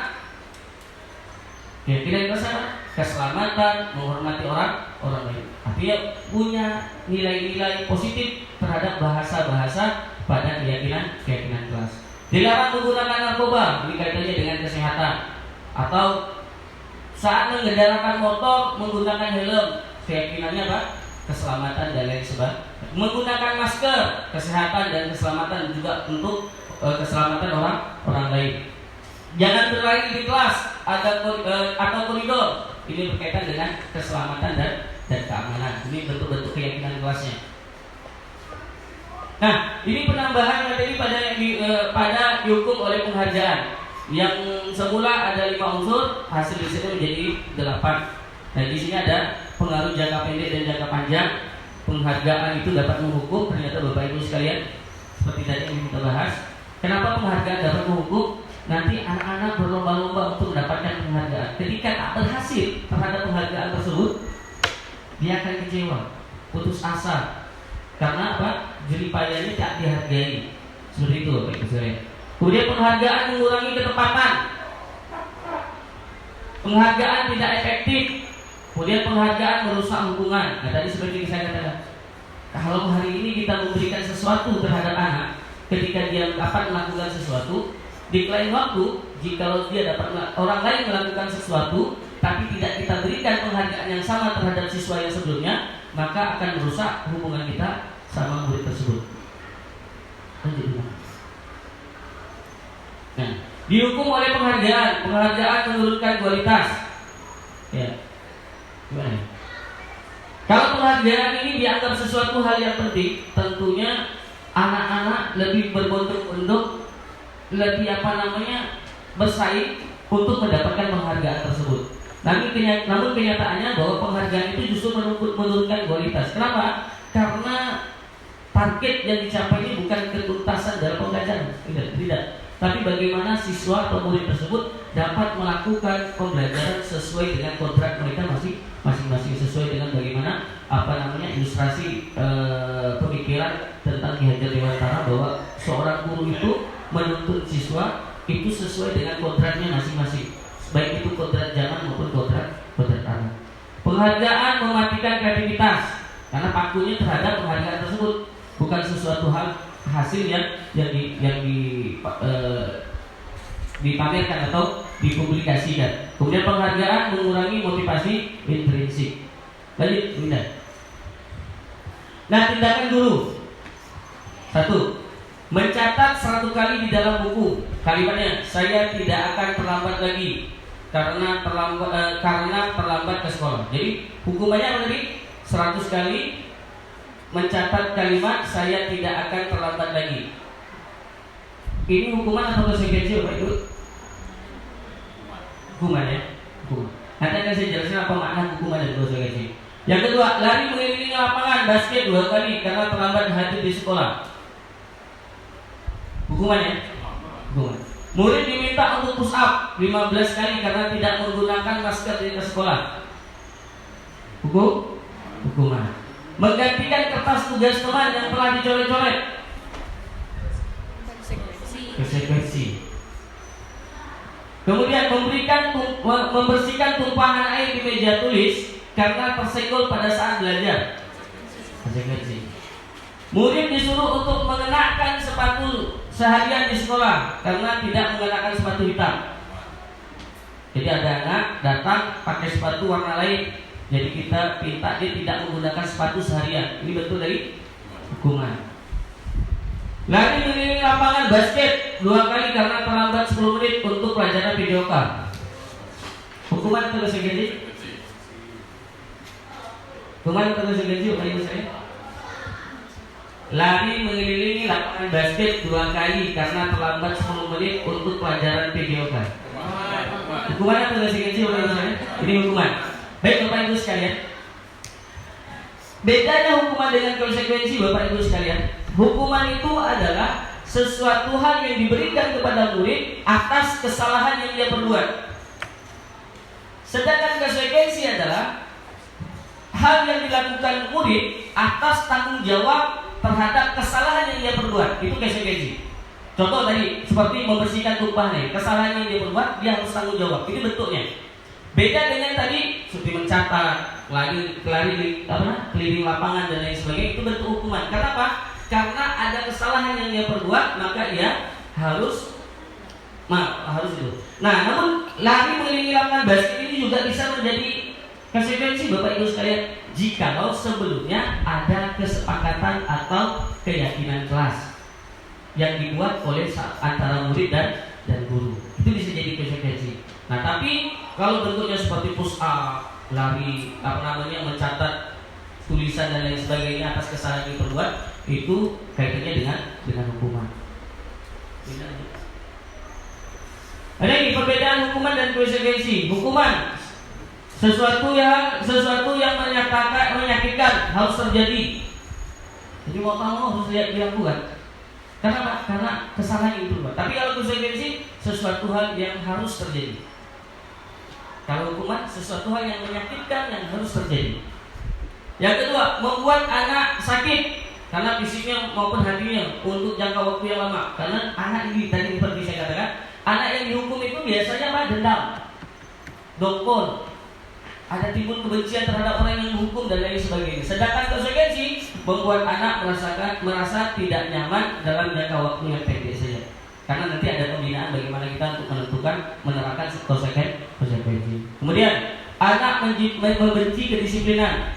Keyakinan kelas apa? Keselamatan, menghormati orang lain. Artinya punya nilai-nilai positif terhadap bahasa-bahasa pada keyakinan kelas. Dilarang menggunakan narkoba, ini kaitannya dengan kesehatan. Atau saat mengendaраkan motor menggunakan helm, keyakinannya apa? Keselamatan dan lain sebagainya. Menggunakan masker, kesehatan dan keselamatan juga untuk keselamatan orang lain. Jangan berlari di kelas atau koridor. Ini berkaitan dengan keselamatan dan keamanan. Ini bentuk-bentuk keyakinan kelasnya. Nah, ini penambahan materi pada dihukum oleh penghargaan. Yang semula ada 5 unsur, hasil di sini menjadi 8. Dan di sini ada pengaruh jangka pendek dan jangka panjang. Penghargaan itu dapat menghukum. Ternyata Bapak Ibu sekalian, seperti tadi yang kita bahas, kenapa penghargaan dapat menghukum? Nanti anak-anak berlomba-lomba untuk mendapatkan penghargaan. Ketika tak berhasil terhadap penghargaan tersebut, dia akan kecewa, putus asa. Karena apa? Jeripayanya tak dihargai. Seperti itu Bapak Ibu sekalian. Kemudian penghargaan mengurangi ketepatan. Penghargaan tidak efektif. Kemudian penghargaan merusak hubungan. Nah tadi seperti saya katakan, kalau hari ini kita memberikan sesuatu terhadap anak, ketika dia dapat melakukan sesuatu, di lain waktu, jika dia dapat orang lain melakukan sesuatu, tapi tidak kita berikan penghargaan yang sama terhadap siswa yang sebelumnya, maka akan merusak hubungan kita sama murid tersebut. Nah, dihukum oleh penghargaan. Penghargaan menurunkan kualitas. Ya. Gimana? Kalau penghargaan ini dianggap sesuatu hal yang penting, tentunya anak-anak lebih berbondong-bondong, lebih bersaing untuk mendapatkan penghargaan tersebut. Namun kenyataannya bahwa penghargaan itu justru menurunkan kualitas. Kenapa? Karena target yang dicapai ini bukan ketuntasan dalam pembelajaran, tidak. Tapi bagaimana siswa atau murid tersebut dapat melakukan pembelajaran sesuai dengan kontrak mereka masing-masing, sesuai dengan bagaimana ilustrasi pemikiran tentang Ki Hajar Dewantara, bahwa seorang guru itu menuntut siswa itu sesuai dengan kontraknya masing-masing, baik itu kontrak zaman maupun kontrak anak. Penghargaan mematikan kreativitas karena pakunya terhadap penghargaan tersebut, bukan sesuatu hasil yang dipamerkan atau dipublikasikan. Kemudian penghargaan mengurangi motivasi intrinsik. Lanjut, Bunda. Nah, tindakan guru. 1. Mencatat 100 kali di dalam buku. Kalimatnya, saya tidak akan terlambat lagi karena terlambat ke sekolah. Jadi hukumannya apa tadi? 100 kali mencatat kalimat saya tidak akan terlambat lagi. Ini hukuman atau konsekuensi Bapak Ibu? Hukuman ya? Hukuman. Nanti akan saya jelaskan apa makna hukuman dan konsekuensi. Yang kedua, lari mengelilingi lapangan basket 2 kali karena terlambat hadir di sekolah. Hukuman ya? Hukuman. Murid diminta untuk push up 15 kali karena tidak menggunakan masker di sekolah. Hukuman. Menggantikan kertas tugas teman yang telah dicoret-coret. Konsekuensi. Kemudian membersihkan tumpahan air di meja tulis karena tersenggol pada saat belajar. Konsekuensi. Murid disuruh untuk mengenakan sepatu seharian di sekolah karena tidak mengenakan sepatu hitam. Jadi ada anak datang pakai sepatu warna lain, jadi kita minta dia tidak menggunakan sepatu seharian. Ini bentuk dari hukuman. Lari mengelilingi lapangan basket 2 kali karena terlambat 10 menit untuk pelajaran video call. Hukuman atau konsekuensi? Hukuman atau konsekuensi Bapak Ibu saya? Lari mengelilingi lapangan basket 2 kali karena terlambat 10 menit untuk pelajaran video call. Hukuman atau konsekuensi Bapak Ibu saya? Ini hukuman. Baik Bapak Ibu sekalian, bedanya hukuman dengan konsekuensi Bapak Ibu sekalian, hukuman itu adalah sesuatu hal yang diberikan kepada murid atas kesalahan yang dia perbuat. Sedangkan konsekuensi adalah hal yang dilakukan murid atas tanggung jawab terhadap kesalahan yang dia perbuat. Itu konsekuensi. Contoh tadi seperti membersihkan tumpahan, kesalahan yang dia perbuat dia harus tanggung jawab. Itu bentuknya. Beda dengan tadi seperti mencatat, keliling lapangan dan lain sebagainya, itu bentuk hukuman. Kenapa? Karena ada kesalahan yang dia perbuat, maka dia harus itu. Nah, namun lari mengelilingi lapangan basket ini juga bisa menjadi konsekuensi Bapak Ibu sekalian, jikalau sebelumnya ada kesepakatan atau keyakinan kelas yang dibuat oleh antara murid dan guru. Itu bisa jadi konsekuensi. Nah, tapi kalau bentuknya seperti push up, lari, mencatat tulisan dan lain sebagainya atas kesalahan yang diperbuat, itu kaitannya dengan hukuman. Ada ini perbedaan hukuman dan konsekuensi. Hukuman Sesuatu yang menyakitkan harus terjadi. Jadi mau tahu harus lihat dilakukan. Karena apa? Karena kesalahan itu, Pak. Tapi kalau konsekuensi sesuatu hal yang harus terjadi. Kalau hukuman sesuatu hal yang menyakitkan yang harus terjadi. Yang kedua, membuat anak sakit karena fisiknya maupun hatinya untuk jangka waktu yang lama. Karena anak ini tadi seperti saya katakan, anak yang dihukum itu biasanya apa? Dendam, dongkol, ada timbul kebencian terhadap orang yang menghukum dan lain sebagainya. Sedangkan konsekuensi membuat anak merasa tidak nyaman dalam jangka waktu yang pendek saja. Karena nanti ada pembinaan bagaimana kita untuk menerapkan konsekuensi. Kemudian anak membenci kedisiplinan.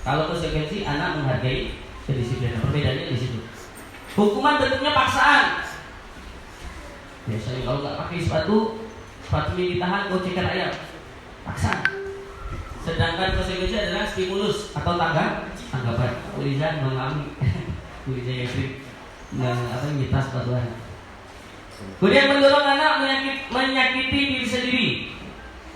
Kalau konsekuensi anak menghargai kedisiplinan. Perbedaannya di situ. Hukuman bentuknya paksaan. Biasanya kalau nggak pakai sepatu ini ditahan, gocekan ayam, paksaan. Sedangkan konsekuensi adalah stimulus atau tanggapan. Uliza mengalami, Uliza yang sering nyita sepatu anak. Kemudian mendorong anak menyakiti diri sendiri.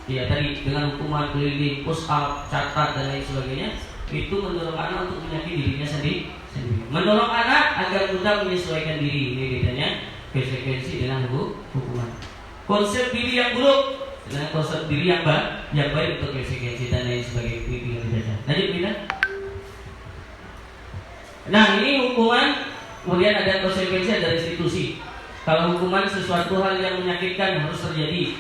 Ya tadi dengan hukuman keliling, push up, catat dan lain sebagainya, itu mendorong anak untuk menyakiti dirinya sendiri. Mendorong anak agar mudah menyesuaikan diri. Ini bedanya konsekuensi dengan hukuman. Konsep diri yang buruk dengan konsep diri yang baik untuk konsekuensi dan lain sebagainya. Itu yang dibaca. Lanjut kita. Nah ini hukuman, kemudian ada konsekuensi, ada restitusi. Kalau hukuman sesuatu hal yang menyakitkan harus terjadi.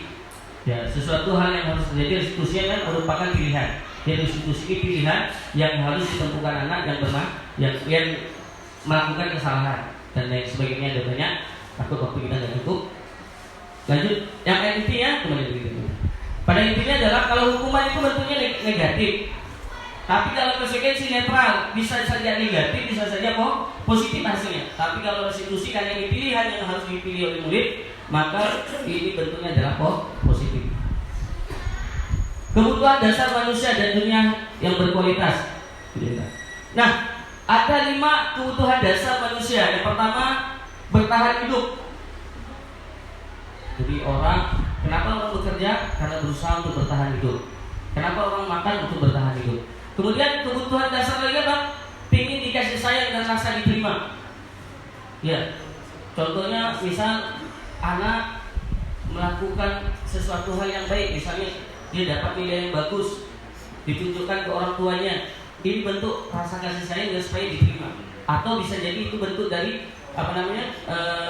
Ya, sesuatu hal yang harus terjadi, restitusi kan merupakan pilihan. Jadi restitusi pilihan yang harus ditentukan anak yang melakukan kesalahan dan lain sebagainya. Ada banyak. Takut waktu kita tidak cukup. Lanjut, yang intinya kembali begitu. Pada intinya adalah kalau hukuman itu bentuknya negatif, tapi kalau konsekuensi netral, bisa saja negatif, bisa saja positif hasilnya. Tapi kalau restitusi karena ini pilihan yang harus dipilih oleh murid, maka ini bentuknya adalah positif. Kebutuhan dasar manusia dan dunia yang berkualitas. Nah, ada 5 kebutuhan dasar manusia. Yang pertama, bertahan hidup. Jadi kenapa orang bekerja? Karena berusaha untuk bertahan hidup. Kenapa orang makan? Untuk bertahan hidup. Kemudian kebutuhan dasar lagi apa? Pingin dikasih sayang dan rasa diterima. Ya, contohnya misal anak melakukan sesuatu hal yang baik, misalnya dia dapat nilai yang bagus, ditunjukkan ke orang tuanya. Ini bentuk rasa kasih sayang dan supaya diterima. Atau bisa jadi itu bentuk dari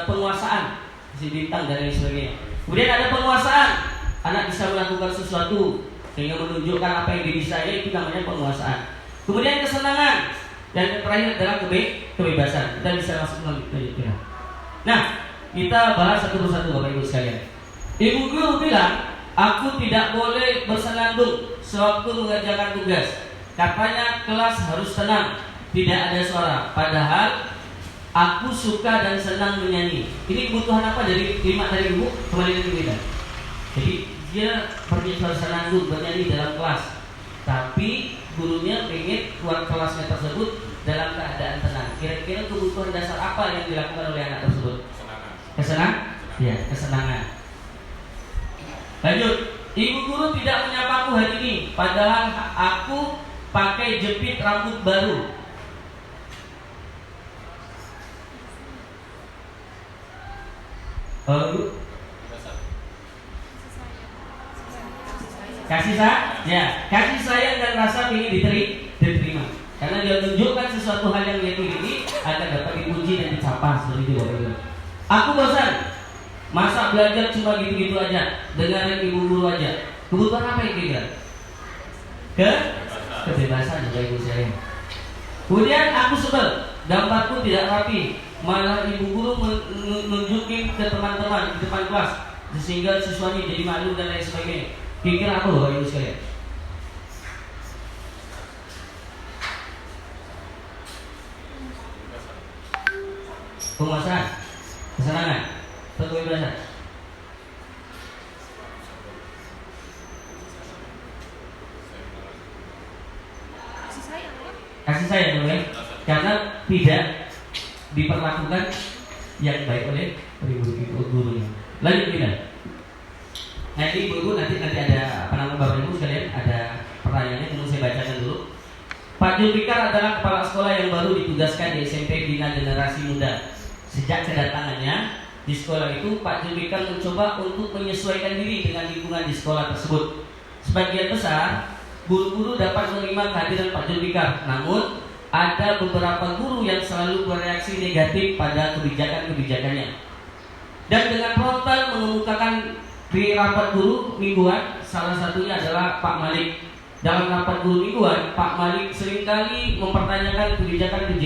penguasaan, si bintang dan lain sebagainya. Kemudian ada penguasaan, anak bisa melakukan sesuatu sehingga menunjukkan apa yang dibisanya, itu namanya penguasaan. Kemudian kesenangan, dan yang terakhir adalah kebebasan. Kita bisa masuk lagi. Nah, kita bahas satu persatu Bapak Ibu sekalian. Ibu guru bilang, aku tidak boleh bersenandung sewaktu mengerjakan tugas. Katanya kelas harus tenang, tidak ada suara. Padahal aku suka dan senang menyanyi. Ini kebutuhan apa dari 5 tadi Ibu? Kembali ke kita. Jadi dia pergi bersenandung bernyanyi dalam kelas, tapi gurunya pengen keluar kelasnya tersebut dalam keadaan tenang. Kira-kira kebutuhan dasar apa yang dilakukan oleh anak tersebut? Kesenangan. Ya, kesenangan. Lanjut. Ibu guru tidak menyapaku hari ini, padahal aku pakai jepit rambut baru. Kasih sayang dan rasa ingin diterima. Karena dia menunjukkan sesuatu hal yang dia miliki akan dapat dipuji dan dicapa seperti itu. Aku bosan, masa belajar cuma gitu-gitu aja, dengarin ibu guru aja. Kebutuhan apa yang kira? Kebebasan juga ibu saya. Kemudian aku sebel, gambarku tidak rapi, malah ibu guru menunjukin ke teman-teman di depan kelas, sehingga siswanya jadi malu dan lain sebagainya. Kira-kira apa Bapak Ibu sekalian? Penguasaan, kesenangan, atau kebebasan? Kasih sayang boleh, karena tidak diperlakukan yang baik oleh gurunya. Lanjut kita. Nanti ibu nanti ada Bapak Ibu sekalian ada Pak Julfikar adalah kepala sekolah yang baru ditugaskan di SMP Bina Generasi Muda. Sejak kedatangannya di sekolah itu, Pak Julfikar mencoba untuk menyesuaikan diri dengan lingkungan di sekolah tersebut. Sebagian besar guru-guru dapat menerima kehadiran Pak Julfikar, namun ada beberapa guru yang selalu bereaksi negatif pada kebijakan-kebijakannya. Dan dengan frontal mengemukakan di rapat guru mingguan, salah satunya adalah Pak Malik. Dalam rapat guru mingguan, Pak Malik seringkali mempertanyakan kebijakan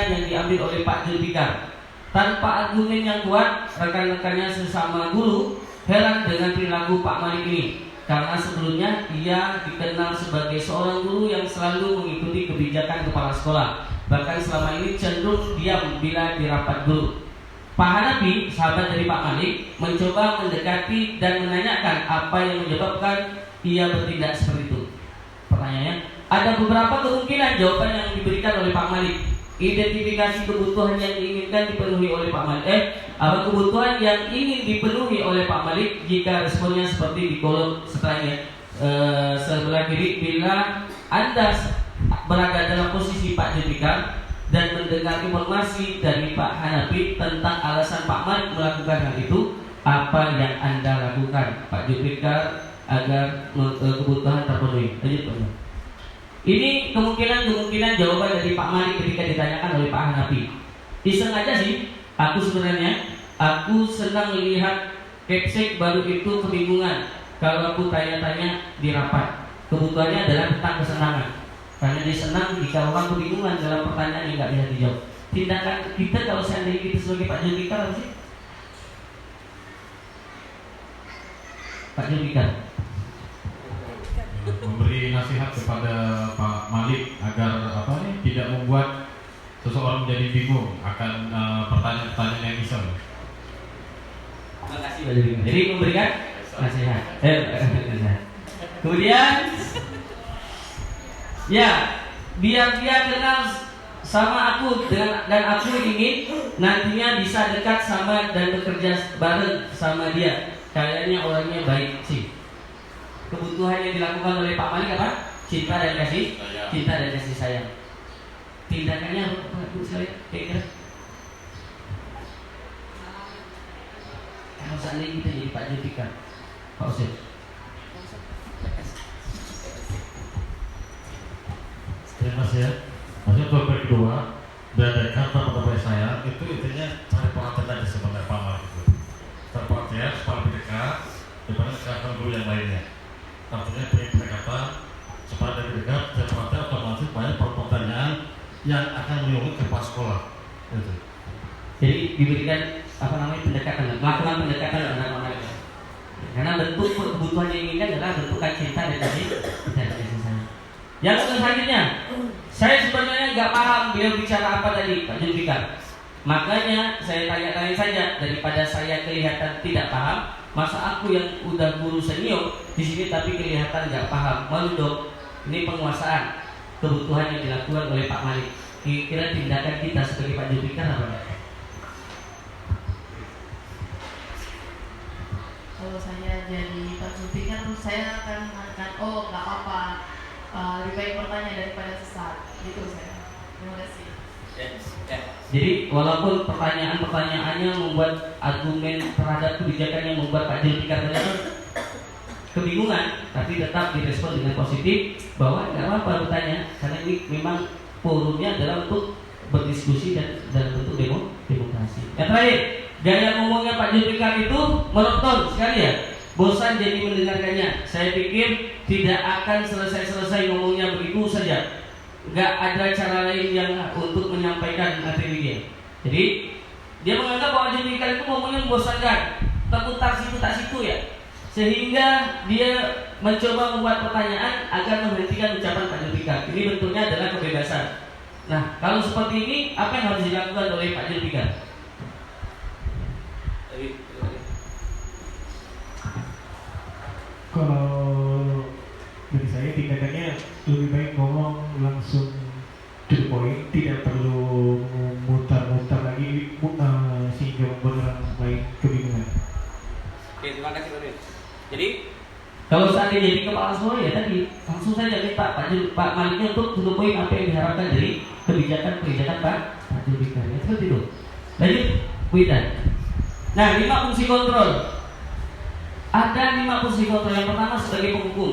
yang diambil oleh Pak Julfikar. Tanpa argumen yang kuat, rekan-rekannya sesama guru heran dengan perilaku Pak Malik ini, karena sebelumnya ia dikenal sebagai seorang guru yang selalu mengikuti kebijakan kepala sekolah. Bahkan selama ini cenderung diam bila di rapat guru. Pak Hanafi, sahabat dari Pak Malik, mencoba mendekati dan menanyakan apa yang menyebabkan ia bertindak seperti itu. Pertanyaannya, ada beberapa kemungkinan jawaban yang diberikan oleh Pak Malik. Identifikasi kebutuhan yang diinginkan dipenuhi oleh Pak Malik. Kebutuhan yang ingin dipenuhi oleh Pak Malik jika responnya seperti di kolom setelahnya. Sebelah kiri, bila Anda berada dalam posisi Pak Julfikar dan mendengar informasi dari Pak Hanafi tentang alasan Pak Malik melakukan hal itu, apa yang Anda lakukan, Pak Julfikar, agar kebutuhan terpenuhi? Lanjut, Pak. Ini kemungkinan jawaban dari Pak Malik ketika ditanyakan oleh Pak Hanafi. Iseng aja sih, aku senang melihat Kepsek baru itu kebingungan kalau aku tanya-tanya di rapat. Kebutuhannya adalah tentang kesenangan, karena dia senang jika orang kebingungan dalam pertanyaan yang nggak bisa dijawab. Tindakan kita kalau seandainya kita sebagai Pak Julfikar apa sih? Pak Julfikar memberi nasihat kepada Pak Malik agar tidak membuat seseorang menjadi bingung akan pertanyaan-pertanyaan yang iseng. Terima kasih Pak Julfikar. Jadi memberikan nasihat. Kemudian, ya, biar dia kenal sama aku dan aku ingin nantinya bisa dekat sama dan bekerja bareng sama dia. Kayaknya orangnya baik sih. Kebutuhan yang dilakukan oleh Pak Malik apa? Cinta dan kasih sayang. Tindakannya apa Bu sekalian? Kira-kira kalau seandainya kita jadi Pak Julfikar, Pak Usep, terima kasih ya. Maksudnya untuk yang kedua, dari kantor pegawai saya itu intinya cari perhatian tadi sebenarnya Pak Malik itu. Cari perhatian supaya lebih dekat daripada kantor guru yang lainnya. Artinya pendekatan supaya lebih dekat, cari perhatian otomatis banyak pertanyaan yang akan menyangkut ke kepala sekolah. Gitu. jadi diberikan pendekatan, melakukan pendekatan dengan Pak Malik. Karena bentuk kebutuhan yang diinginkan adalah bentuk cinta dan kasih sayang. Yang selanjutnya, saya sebenarnya nggak paham beliau bicara apa tadi Pak Julfikar. Makanya saya tanya-tanya saja daripada saya kelihatan tidak paham. Masa aku yang udah guru senior di sini tapi kelihatan nggak paham? Malu dong. Ini penguasaan kebutuhan yang dilakukan oleh Pak Malik. Kira-kira tindakan kita sebagai Pak Julfikar apa? Kalau saya jadi Pak Julfikar, saya akan mengatakan, oh nggak apa-apa, lebih baik bertanya daripada sesat. Gitu saya. Terima kasih. Jadi walaupun pertanyaan-pertanyaannya membuat argumen terhadap kebijakan yang membuat Pak Julfikar kebingungan, tapi tetap direspon dengan positif bahwa nggak apa-apa bertanya, karena ini memang forumnya adalah untuk berdiskusi dan dalam bentuk demokrasi. Yang terakhir, gaya ngomongnya Pak Julfikar itu monoton sekali ya, bosan jadi mendengarkannya. Saya pikir tidak akan selesai ngomongnya begitu saja. Nggak ada cara lain yang untuk menyampaikan materi dia. Jadi dia menganggap bahwa Julfikar itu ngomongnya membosankan, terputar situ tak situ ya, sehingga dia mencoba membuat pertanyaan agar menghentikan ucapan Pak Julfikar. Ini bentuknya adalah kebebasan. Nah, kalau seperti ini apa yang harus dilakukan oleh Pak Julfikar? Kalau dari saya tindakannya lebih baik ngomong langsung to the point, tidak perlu mutar-mutar lagi sehingga membuat orang lain kebingungan. Oke, terima kasih Pak. Jadi Kalau seandainya jadi kepala sekolah ya tadi langsung saja minta Pak Maliknya untuk poin apa yang diharapkan dari kebijakan Pak Jurbika. Ya, seperti itu. Lanjut, Wida. Nah, 5 fungsi kontrol. Ada 5 fungsi kontrol. Yang pertama sebagai penghukum.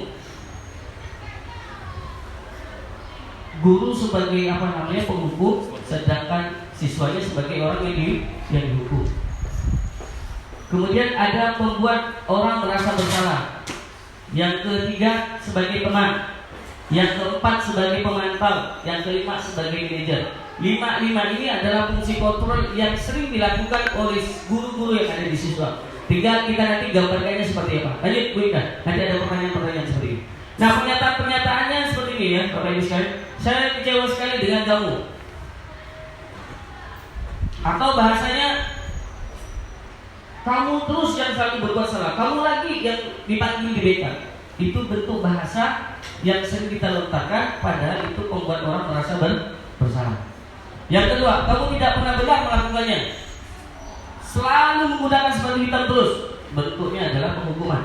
Guru sebagai penghukum, sedangkan siswanya sebagai orang yang dihukum. Kemudian ada membuat orang merasa bersalah. Yang ketiga sebagai teman. Yang keempat sebagai pemantau. Yang kelima sebagai manajer. 5 ini adalah fungsi kontrol yang sering dilakukan oleh guru-guru yang ada di siswa. Tinggal kita nanti gambarkannya seperti apa. Lanjut, Bu Ika. Nanti ada pertanyaan-pertanyaan seperti ini. Nah, pernyataan-pernyataannya seperti ini ya, Bapak Ibu sekalian. Saya kecewa sekali dengan kamu. Atau bahasanya, kamu terus yang selalu berbuat salah, kamu lagi yang dipanggil di BK. Itu bentuk bahasa yang sering kita lontarkan, padahal itu membuat orang merasa bersalah. Yang kedua, kamu tidak pernah benar melakukannya. Selalu menggunakan sepatu hitam terus. Bentuknya adalah penghukuman.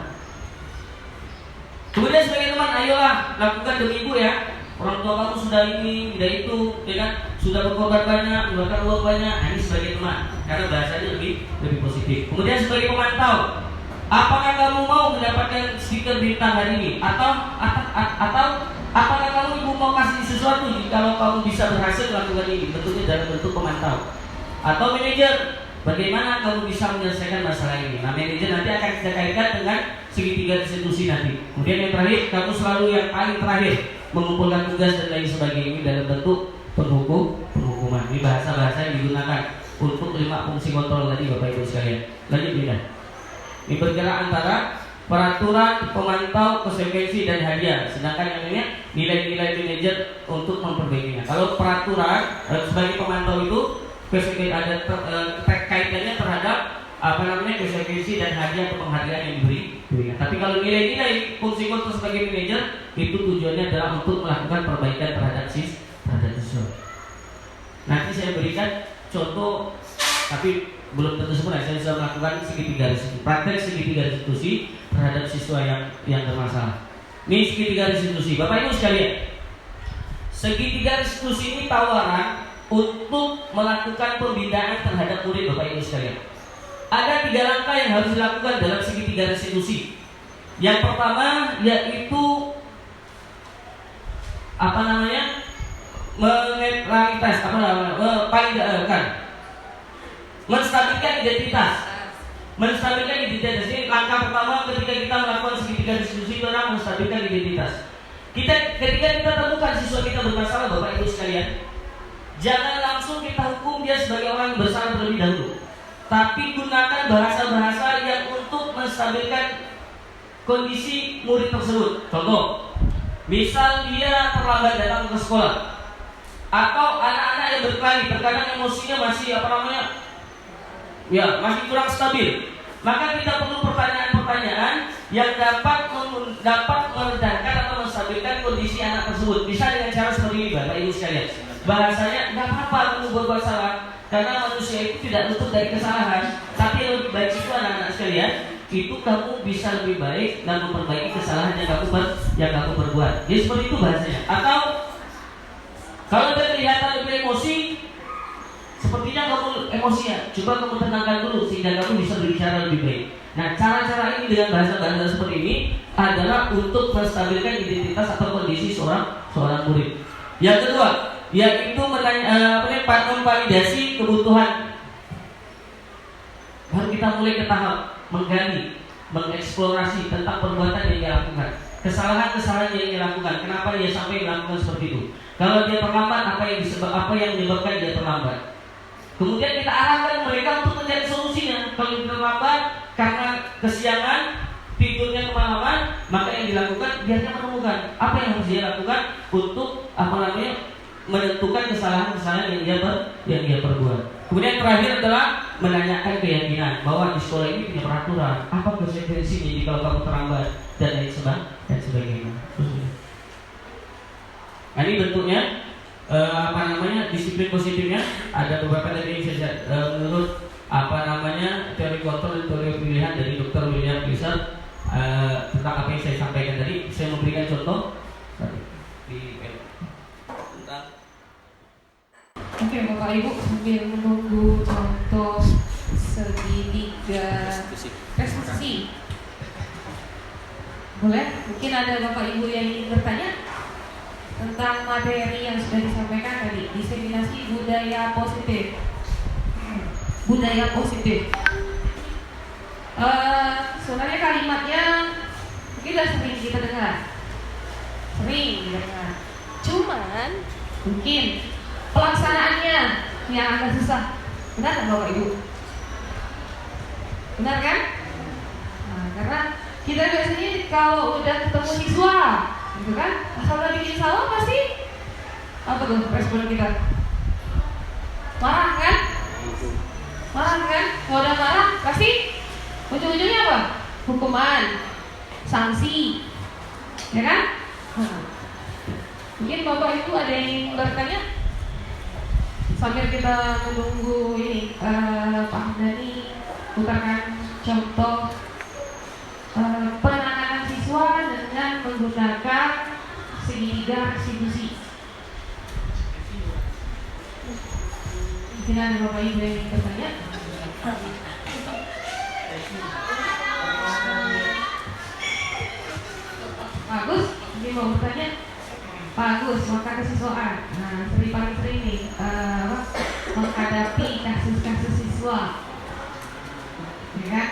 Kemudian sebagai teman, ayolah lakukan demi ibu ya. Orang tua kamu sudah ini, tidak itu, ya kan? Sudah berkorban banyak, mengeluarkan uang banyak. Nah, ini sebagai teman, karena bahasanya lebih positif. Kemudian sebagai pemantau, apakah kamu mau mendapatkan stiker bintang hari ini? Atau apakah kamu ibu mau kasih sesuatu kalau kamu bisa berhasil melakukan ini? Bentuknya dalam bentuk pemantau. Atau manajer, bagaimana kamu bisa menyelesaikan masalah ini? Nah, manajer nanti akan kita kaitkan dengan segitiga institusi nanti. Kemudian yang terakhir, kamu selalu yang paling terakhir mengumpulkan tugas dan lain sebagainya dalam bentuk penghukuman. Ini bahasa-bahasa yang digunakan untuk 5 fungsi kontrol tadi, Bapak Ibu sekalian. Lanjut ya. Ini bergerak antara peraturan, pemantau, konsekuensi dan hadiah. Sedangkan yang ini nilai-nilai manajer untuk memperbaikinya. Kalau peraturan sebagai pemantau itu ada kaitannya terhadap konsekuensi dan hadiah atau penghargaan yang diberikan. Tapi kalau nilai-nilai fungsi kontrol sebagai manajer itu tujuannya adalah untuk melakukan perbaikan terhadap siswa. Nanti saya berikan contoh, tapi belum tentu sempurna. Saya sudah melakukan praktek segitiga restitusi terhadap siswa yang bermasalah. Ini segitiga restitusi, Bapak Ibu sekalian. Segitiga restitusi ini tawaran untuk melakukan pembinaan terhadap murid, Bapak Ibu sekalian. Ada 3 langkah yang harus dilakukan dalam segitiga restitusi. Yang pertama yaitu menstabilkan identitas. Menstabilkan identitas ini langkah pertama ketika kita melakukan segitiga restitusi, itu adalah menstabilkan identitas. Ketika kita temukan siswa kita bermasalah, Bapak Ibu sekalian, jangan langsung kita hukum dia sebagai orang yang bersalah terlebih dahulu. Tapi gunakan bahasa-bahasa yang untuk menstabilkan kondisi murid tersebut. Contoh, misal dia terlambat datang ke sekolah, atau anak-anak yang berkelahi, terkadang emosinya masih masih kurang stabil. Maka kita perlu pertanyaan-pertanyaan yang dapat meredakan atau menstabilkan kondisi anak tersebut. Bisa dengan cara seperti ini, Bapak Ibu sekalian. Bahasanya, nggak apa-apa kamu berbuat salah, karena manusia itu tidak luput dari kesalahan. Tapi yang lebih baik itu anak-anak sekalian, itu kamu bisa lebih baik dan memperbaiki kesalahan yang kamu berbuat. Jadi seperti itu bahasanya. Atau kalau dia kelihatan lebih emosi, sepertinya kamu emosian, coba kamu tenangkan dulu sehingga kamu bisa berbicara lebih baik. Nah, cara-cara ini dengan bahasa-bahasa seperti ini adalah untuk menstabilkan identitas atau kondisi seorang murid. Yang kedua, yaitu memvalidasi kebutuhan. Baru kita mulai ke tahap menggali, mengeksplorasi tentang perbuatan yang dia lakukan, kesalahan-kesalahan yang dia lakukan, kenapa dia sampai melakukan seperti itu. Kalau dia terlambat, apa yang menyebabkan dia terlambat. Kemudian kita arahkan mereka untuk mencari solusinya. Kalau dia terlambat karena kesiangan, tidurnya kemalaman, maka yang dilakukan biar dia menemukan apa yang harus dia lakukan untuk menentukan kesalahan-kesalahan yang dia perbuat. Kemudian terakhir adalah menanyakan keyakinan bahwa di sekolah ini punya peraturan, apa konsekuensinya jika kalau kamu terlambat dan lain sebagainya. Nah, ini bentuknya disiplin positifnya. Ada beberapa tadi menurut teori kontrol dan teori pemilihan dari Dr. William Glisser. tentang apa yang saya sampaikan tadi. Saya memberikan contoh tentang. Oke, Bapak Ibu, sambil menunggu contoh segitiga restitusi. Boleh? Mungkin ada Bapak Ibu yang ingin bertanya tentang materi yang sudah disampaikan tadi, diseminasi budaya positif. Budaya positif. Sebenarnya kalimatnya mungkin sudah sering kita dengar. Cuman mungkin pelaksanaannya yang agak susah. Benar kan Bapak Ibu? Benar kan? Nah, karena kita biasanya kalau udah ketemu siswa, gitu kan, asal udah bikin salah pasti apa tuh respon kita? Marah kan? Marah kan? Kalau udah marah pasti ujung-ujungnya apa? Hukuman, sanksi, ya kan? Nah, mungkin Bapak Ibu ada yang ingin bertanya sambil kita menunggu ini Pak Hamdani putarkan contoh penanganan siswa dengan menggunakan segitiga restitusi. Mungkin ada Bapak Ibu yang ingin bertanya. Bagus, ini mau bertanya. Bagus, maka kesiswaan. Nah, paling sering nih menghadapi kasus-kasus siswa, ya kan?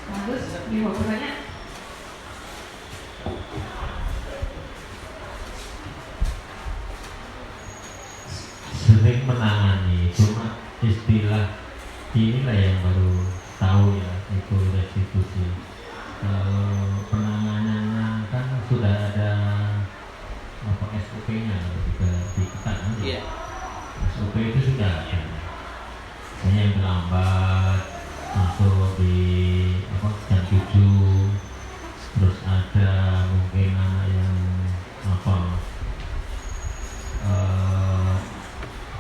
Bagus, ini mau bertanya. Sering menangani, cuma istilah inilah yang baru tahu ya, itu restitusi. Kalau penanganannya kan sudah ada apa SOP-nya ketika di kita kan? Iya. SOP itu sudah ada. Hanya yang terlambat masuk di jam 7, terus ada mungkin anak yang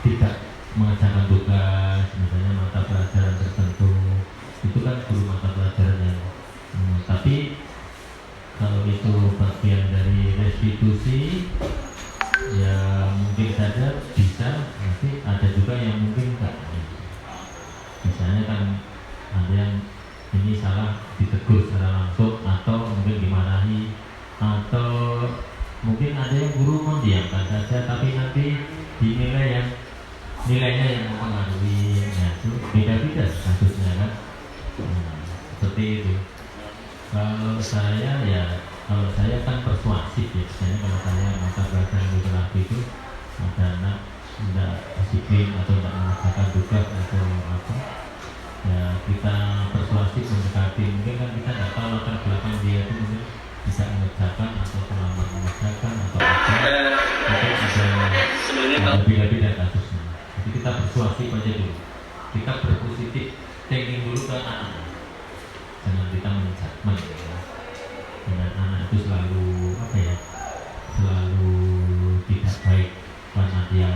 tidak mengerjakan tugas, misalnya mata pelajaran tertentu, itu kan guru mata pelajaran yang tapi kalau itu bagian dari restitusi ya mungkin saja bisa, nanti ada juga yang mungkin enggak. Misalnya kan ada yang ini salah ditegur secara langsung atau mungkin dimarahi, atau mungkin ada yang guru mendiamkan saja tapi nanti dinilai yang nilainya yang mempengaruhi, ya itu beda-beda kasusnya kan. Seperti itu. Kalau saya kan persuasif ya. Misalnya kalau saya mata pelajaran literasi itu ada anak tidak disiplin atau tidak mengerjakan tugas atau apa, ya kita persuasif mendekati. Mungkin kan kita tidak tahu latar belakang dia itu mungkin bisa mengerjakan atau terlambat mengerjakan atau apa. Mungkin ada beda-beda kasusnya. Jadi kita persuasif aja dulu. Kita berpositif thinking dulu ke anak. Jangan kita menjudgment ya. Dengan anak itu selalu selalu tidak baik karena dia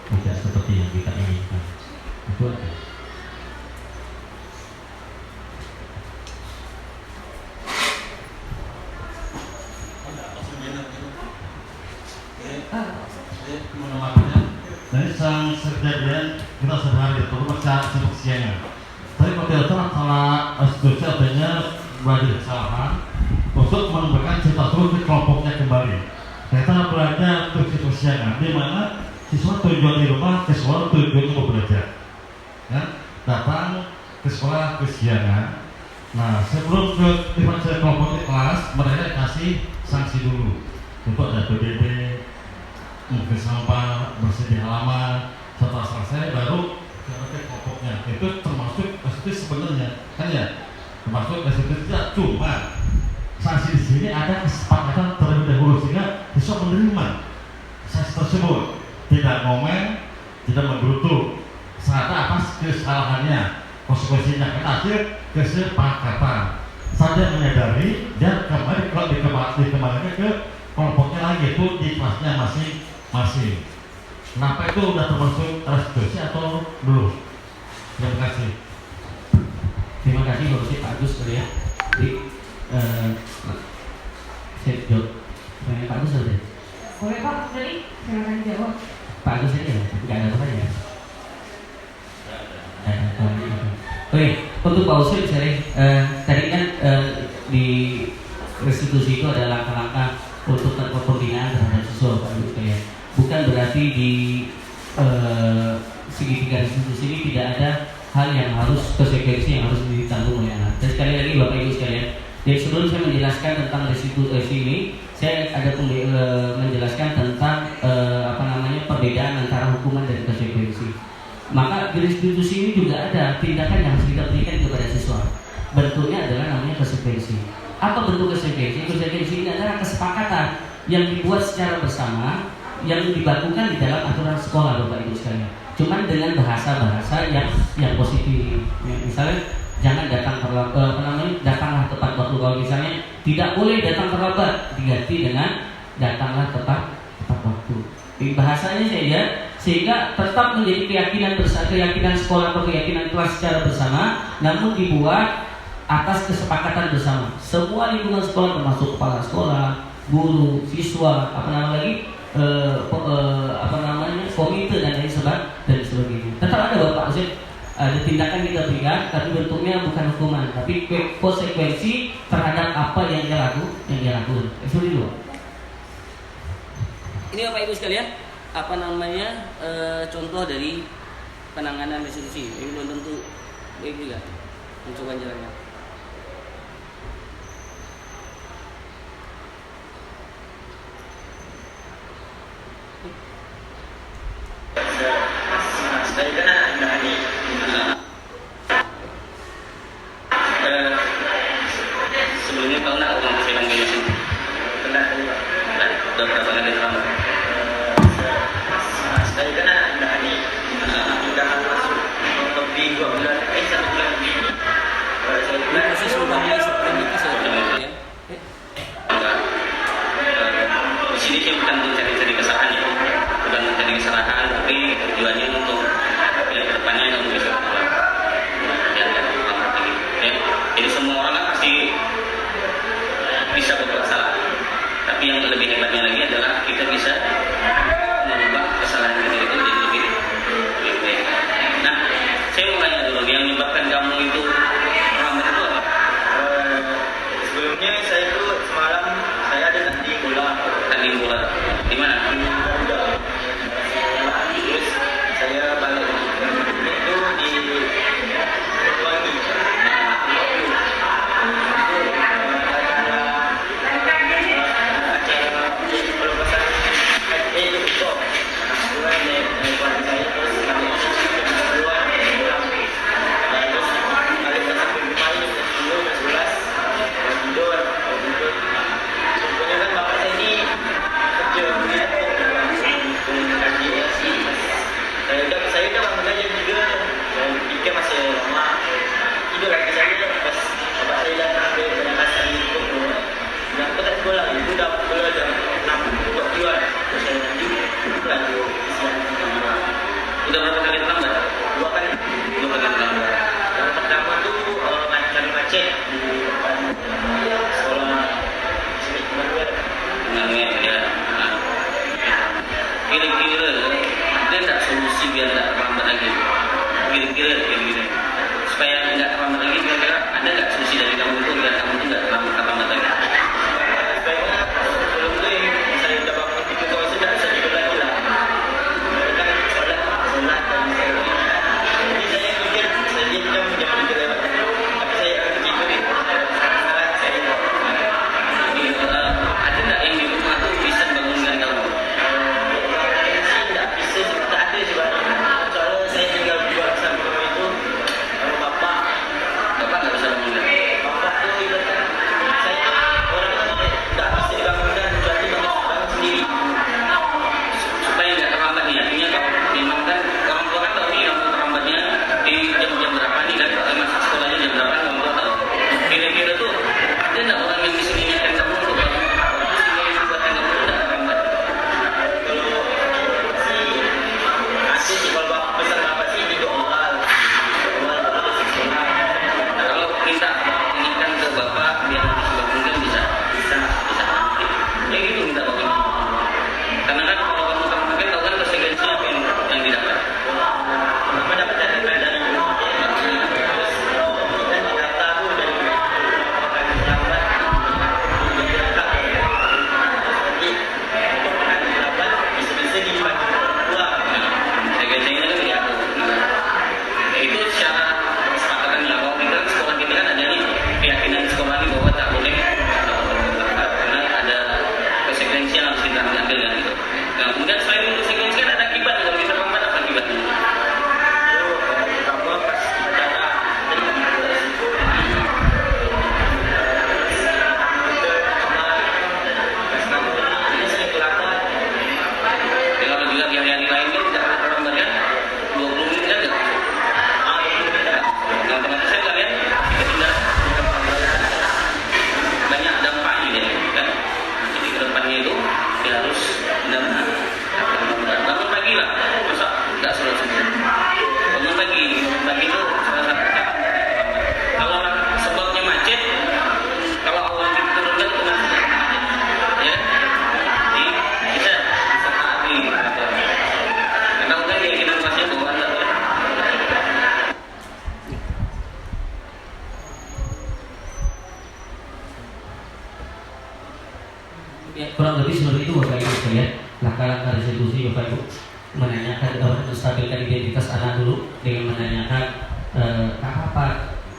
tidak seperti yang kita inginkan. Itu aja. Jadi sang kejadian kita sehari itu baca sebut siangnya. Tapi pada itu masalah setuju adanya belajar kesalahan untuk mengembangkan cita terus di kelompoknya kembali. Kita belajar untuk kesiangan di mana siswa tujuan di rumah, siswa tujuan untuk belajar. Ya, datang ke sekolah kesiangan. Nah, sebelum ke dibaca kelompok di kelas, mereka kasih sanksi dulu. Untuk ada PBB, mungkin sampah, bersih di halaman. Setelah selesai baru ke kelompoknya. Itu termasuk restitusi sebenarnya, kan ya? Termasuk restitusi tidak cuma sanksi di sini ada kesepakatan terlebih dahulu sehingga siswa menerima sanksi tersebut, tidak ngomel, tidak menggerutu. Saat apa kesalahannya, konsekuensinya kan hasil kesepakatan. Saja menyadari dan kembali kalau dikembalikan ke kelompoknya lagi itu di kelasnya masing-masing. Kenapa itu udah termasuk restitusi atau belum? Terima kasih. Terima kasih Bapak Agus ya. Jadi saya jawab pertanyaan Pak Agus saja. Boleh Pak, tadi silakan jawab. Pak Agus saja, nggak ada pertanyaan. Oke, untuk Pak Usul misalnya, tadi kan di restitusi itu ada langkah-langkah untuk pembinaan terhadap siswa Pak Ibu sekalian. Bukan berarti di segitiga restitusi ini tidak ada hal yang harus konsekuensi yang harus ditanggung oleh anak. Dan sekali lagi Bapak Ibu sekalian, jadi sebelum saya menjelaskan tentang restitusi ini, saya ada menjelaskan tentang perbedaan antara hukuman dan konsekuensi. Maka di restitusi ini juga ada tindakan yang harus kita berikan kepada siswa. Bentuknya adalah namanya konsekuensi. Apa bentuk konsekuensi? Konsekuensi ini adalah kesepakatan yang dibuat secara bersama, yang dibakukan di dalam aturan sekolah, Bapak Ibu sekalian. Cuman dengan bahasa-bahasa yang positif. Misalnya jangan datang terlambat, datanglah tepat waktu. Kalau misalnya tidak boleh datang terlambat, diganti dengan datanglah tepat waktu. Di bahasanya saja sehingga tetap menjadi keyakinan sekolah atau keyakinan kelas secara bersama, namun dibuat atas kesepakatan bersama. Semua lingkungan sekolah termasuk kepala sekolah, guru, siswa, komite dan lain sebagainya. Tetap ada Bapak Ustaz, ada tindakan kita berikan, tapi bentuknya bukan hukuman, tapi konsekuensi terhadap apa yang dia lakukan. Seperti itu. Ini Bapak Ibu sekalian, contoh dari penanganan restitusi. Ini belum tentu baik juga mencoba jalannya. Saya kan anak ini sebelumnya tahu nak orang film di sini pernah udah berapa kali terlambat. Saya kan anak ini sudah masuk lebih 2 bulan, 1 bulan lebih. Saya bulan Masih sudah mulai seperti ya. enggak. Di sini saya bukan mencari kesalahan ya, bukan mencari kesalahan, tapi tujuannya untuk kedepannya untuk bisa jadi semua orang kan pasti bisa berbuat salah, tapi yang lebih hebatnya lagi adalah kita bisa mengubah kesalahan kita itu jadi lebih baik. Nah, saya mau tanya dulu, yang menyebabkan kamu itu terlambat itu apa? Sebelumnya saya itu semalam saya ada tanding bola di mana? Terus saya balik itu di Wangi. Saya udah bangun aja juga, dan pikir masih lama. Tidur lagi saya pas bapak saya datang ke penjelasan itu, dan aku tak sekolah itu udah pukul jam 6 waktuan. Terus saya mandi, lagi siang. Udah berapa kali terlambat? 2 kali. 2 kali terlambat. Yang pertama tuh macet di depan sekolah Manuel ya. Kira-kira ada tak solusi biar tak terlambat lagi? Kira-kira supaya tidak terlambat lagi, kira-kira ada tak solusi dari kamu itu biar kamu itu tidak terlambat lagi? sebenarnya sebelum itu saya udah bangun tidur kalau sudah bisa tidur lagi lah. Kan sholat dan jadi saya pikir saya jam 3 lewat, tapi saya tidur di salah saya. Ada tak yang di rumah tuh bisa bangunkan kamu? Tak ada sebenarnya. Soalnya saya tinggal berdua sama itu, kalau bapak langkah-langkah restitusi Bapak Ibu, menanyakan menstabilkan identitas anak dulu dengan menanyakan apa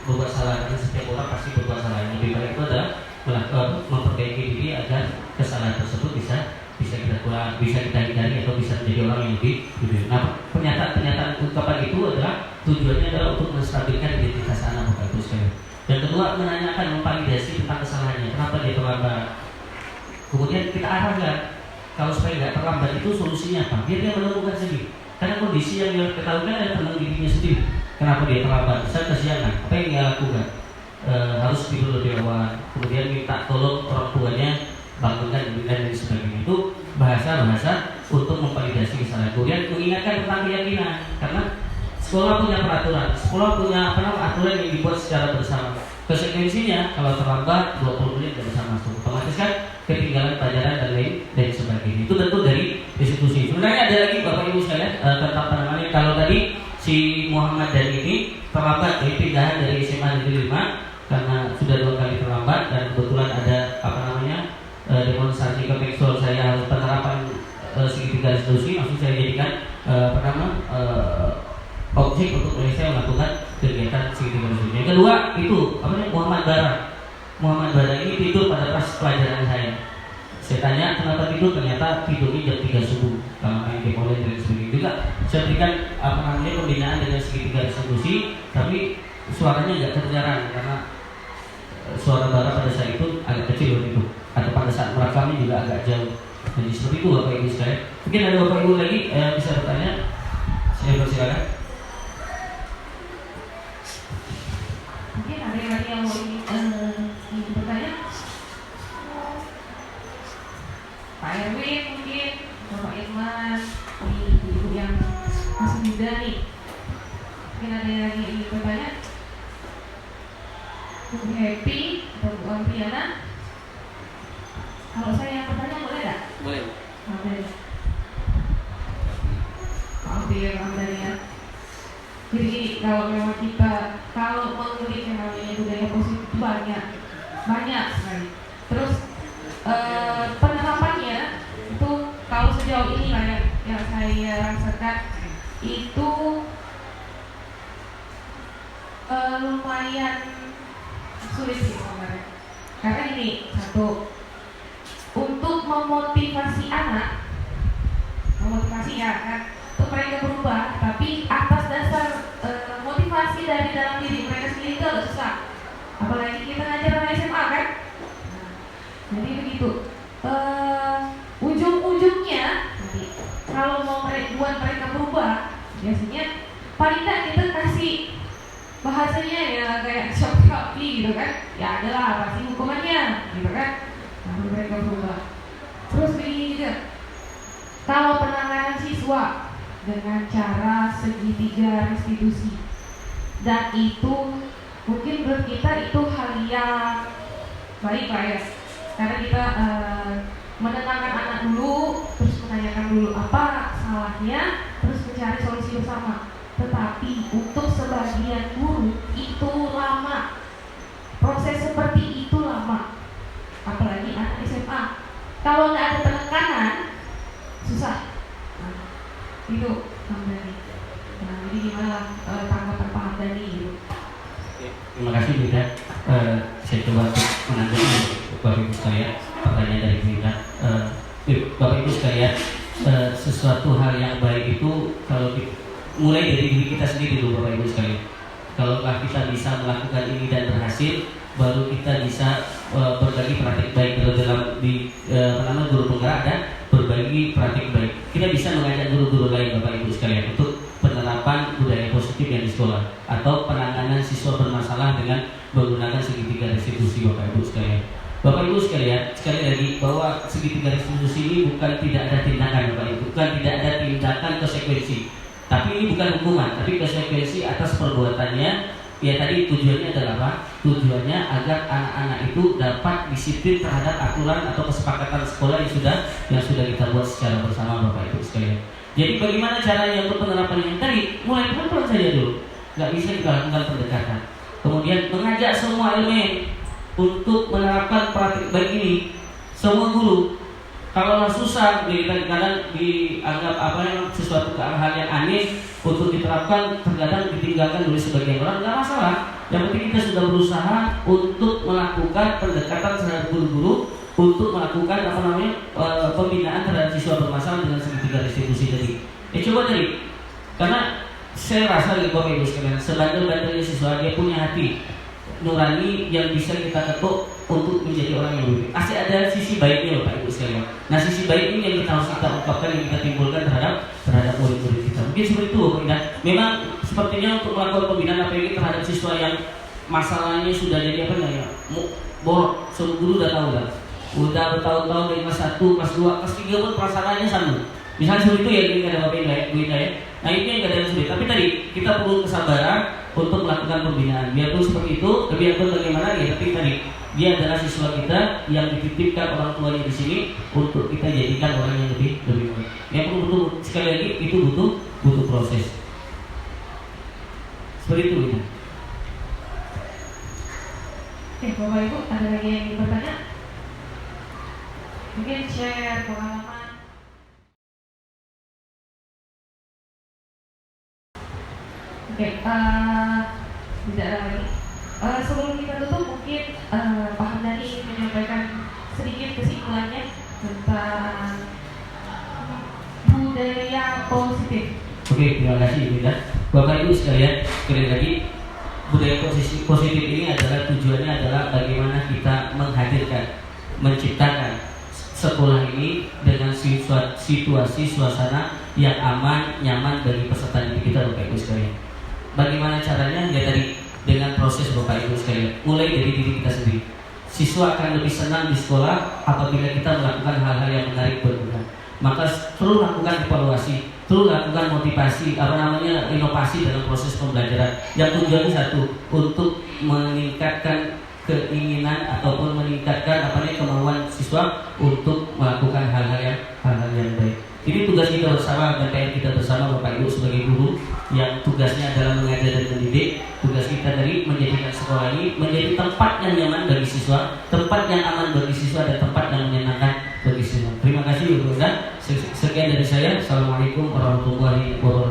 berbuat salah, karena setiap orang pasti berbuat salah. Yang lebih baik itu adalah memperbaiki diri agar kesalahan tersebut bisa kita kurang, bisa kita hindari atau bisa menjadi orang yang lebih. Nah, pernyataan ungkapan itu adalah tujuannya adalah untuk menstabilkan identitas anak Bapak Ibu sekalian. Dan kedua, menanyakan, memvalidasi tentang kesalahannya, kenapa dia terlambat. Kemudian kita arahkan, kalau supaya nggak terlambat itu solusinya apa? Biar dia menemukan sendiri. Karena kondisi yang dia ketahui kan ada tentang dirinya sendiri. Kenapa dia terlambat? Misalnya kesiangan, apa yang dia lakukan? Harus tidur lebih awal. Kemudian minta tolong orang tuanya bangunkan dan sebagainya. Itu bahasa-bahasa untuk memvalidasi kesalahan. Kemudian mengingatkan tentang keyakinan, karena sekolah punya peraturan, sekolah punya aturan yang dibuat secara bersama. Konsekuensinya kalau terlambat 20 menit tidak bisa masuk, otomatis kan ketinggalan pelajaran dan lain sebagainya. Itu bentuk dari institusi. Sebenarnya ada lagi Bapak Ibu sekalian tentang penanganan. Kalau tadi si Muhammad dan ini terlambat dari pindahan dari SMA Negeri 5 karena sudah 2 kali terlambat, dan kebetulan ada demonstrasi ke Mexol, saya harus penerapan segitiga restitusi, maksud saya jadikan objek untuk saya melakukan kegiatan segitiga restitusi. Yang kedua itu Muhammad Bara ini tidur pada pas pelajaran saya. Saya tanya kenapa tidur, ternyata tidurnya jam 3 subuh karena main game online dan sebagainya. Juga saya berikan pembinaan dengan segitiga restitusi, tapi suaranya nggak kedengaran karena suara Bara pada saat itu agak kecil waktu itu, atau pada saat merekamnya juga agak jauh. Jadi seperti itu Bapak Ibu sekalian. Mungkin ada Bapak Ibu lagi bisa bertanya, saya persilakan. Mungkin ada yang lagi yang mau ingin bertanya? Pak Erwin mungkin, Bapak Irman, ibu yang masih muda nih. Mungkin ada yang lagi ingin bertanya? Bu Happy atau Bu Amriana? Kalau saya yang bertanya boleh nggak? Boleh. Boleh. Hampir Amriana. Jadi kalau memang kita mengulik yang namanya budaya positif itu banyak sekali. Terus penerapannya itu kalau sejauh ini lah yang saya rasakan itu lumayan sulit sih sebenarnya. Karena ini satu, untuk memotivasi anak, ya kan, untuk mereka berubah, tapi atas dasar motivasi dari dalam diri mereka sendiri itu agak susah. Apalagi kita ngajar anak SMA kan. Jadi begitu. Ujung-ujungnya nanti kalau mau buat mereka berubah, biasanya paling tidak kita kasih bahasanya ya kayak shock therapy gitu kan. Ya adalah pasti hukumannya gitu kan. Lalu mereka berubah. Terus begini juga, kalau penanganan siswa dengan cara segitiga restitusi, dan itu mungkin menurut kita itu hal yang baik lah ya, karena kita menenangkan anak dulu, terus menanyakan dulu apa salahnya, terus mencari solusi bersama. Tetapi untuk sebagian guru itu lama, proses seperti itu lama, apalagi anak SMA. Kalau nggak ada penekanan susah. Itu Hamdani. Jadi gimana tanggapan Pak Hamdani gitu? Terima kasih Bunda. Saya coba menanggapi Bapak Ibu sekalian pertanyaan dari Bunda. Bapak Ibu sekalian, sesuatu hal yang baik itu kalau mulai dari diri kita sendiri dulu Bapak Ibu sekalian. Kalau kita bisa melakukan ini dan berhasil, baru kita bisa berbagi praktik baik dalam guru penggerak dan berbagi praktik baik. Kita bisa mengajak guru-guru lain Bapak Ibu sekalian untuk penerapan budaya positif yang di sekolah, atau penanganan siswa bermasalah dengan menggunakan segitiga restitusi Bapak Ibu sekalian. Bapak Ibu sekalian, sekali lagi bahwa segitiga restitusi ini bukan tidak ada tindakan Bapak Ibu, bukan tidak ada tindakan konsekuensi. Tapi ini bukan hukuman, tapi konsekuensi atas perbuatannya. Ya tadi tujuannya adalah apa? Tujuannya agar anak-anak itu dapat disiplin terhadap aturan atau kesepakatan sekolah yang sudah kita buat secara bersama Bapak Ibu sekalian. Jadi bagaimana caranya untuk penerapan yang tadi? Mulai pelan-pelan saja dulu. Nggak bisa kita lakukan pendekatan. Kemudian mengajak semua elemen untuk menerapkan praktik baik ini. Semua guru Kalau susah, kita kadang dianggap sesuatu hal yang aneh untuk diterapkan, terkadang ditinggalkan oleh sebagian orang, nggak masalah. Yang penting kita sudah berusaha untuk melakukan pendekatan terhadap guru-guru, untuk melakukan pembinaan terhadap siswa bermasalah dengan segitiga restitusi tadi. Coba tadi, karena saya rasa Bapak Ibu sekalian, sebandel-bandelnya siswa dia punya hati nurani yang bisa kita ketuk untuk menjadi orang yang lebih baik. Pasti ada sisi baiknya Bapak Ibu sekalian. Nah, sisi baik ini yang kita harus ungkapkan, yang kita timbulkan terhadap murid-murid kita. Mungkin seperti itu Bapak Ibu. Memang sepertinya untuk melakukan pembinaan APG terhadap siswa yang masalahnya sudah jadi borok, semua guru udah tahu lah. Udah bertahun-tahun dari kelas 1, kelas 2, kelas 3 pun perasaannya sama. Misalnya seperti itu ya, ini ada Bapak Ibu ya. Nah, ini yang kadang sulit. Tapi tadi kita perlu kesabaran untuk melakukan pembinaan. Biarpun seperti itu, biarpun bagaimana ya, tapi tadi dia adalah siswa kita yang dititipkan orang tuanya di sini untuk kita jadikan orang yang lebih baik. Yang perlu sekali lagi itu butuh proses. Seperti itu ya. Oke, Bapak Ibu, ada lagi yang ingin bertanya? Mungkin share pengalaman. Oke, tidak ada lagi. Sebelum kita tutup, mungkin Pak Hamdani ingin menyampaikan sedikit kesimpulannya tentang budaya positif. Oke, terima kasih Ibu. Bapak Ibu sekalian, sekali lagi budaya positif ini adalah tujuannya adalah bagaimana kita menghadirkan, menciptakan sekolah ini dengan situasi suasana yang aman, nyaman bagi peserta didik kita Bapak Ibu sekalian. Bagaimana caranya? Ya tadi dengan proses Bapak Ibu sekalian. Mulai dari diri kita sendiri. Siswa akan lebih senang di sekolah apabila kita melakukan hal-hal yang menarik buat mereka. Maka terus lakukan evaluasi, terus lakukan motivasi, inovasi dalam proses pembelajaran. Yang tujuannya satu, untuk meningkatkan keinginan ataupun meningkatkan kemauan siswa untuk melakukan hal-hal yang baik. Ini tugas kita bersama dan PR kita bersama Bapak Ibu sebagai guru yang tugasnya adalah mengajar dan mendidik. Tugas kita dari menjadikan sekolah ini menjadi tempat yang nyaman bagi siswa, tempat yang aman bagi siswa, dan tempat yang menyenangkan bagi siswa. Terima kasih Ibu. Sekian dari saya. Assalamualaikum warahmatullahi wabarakatuh.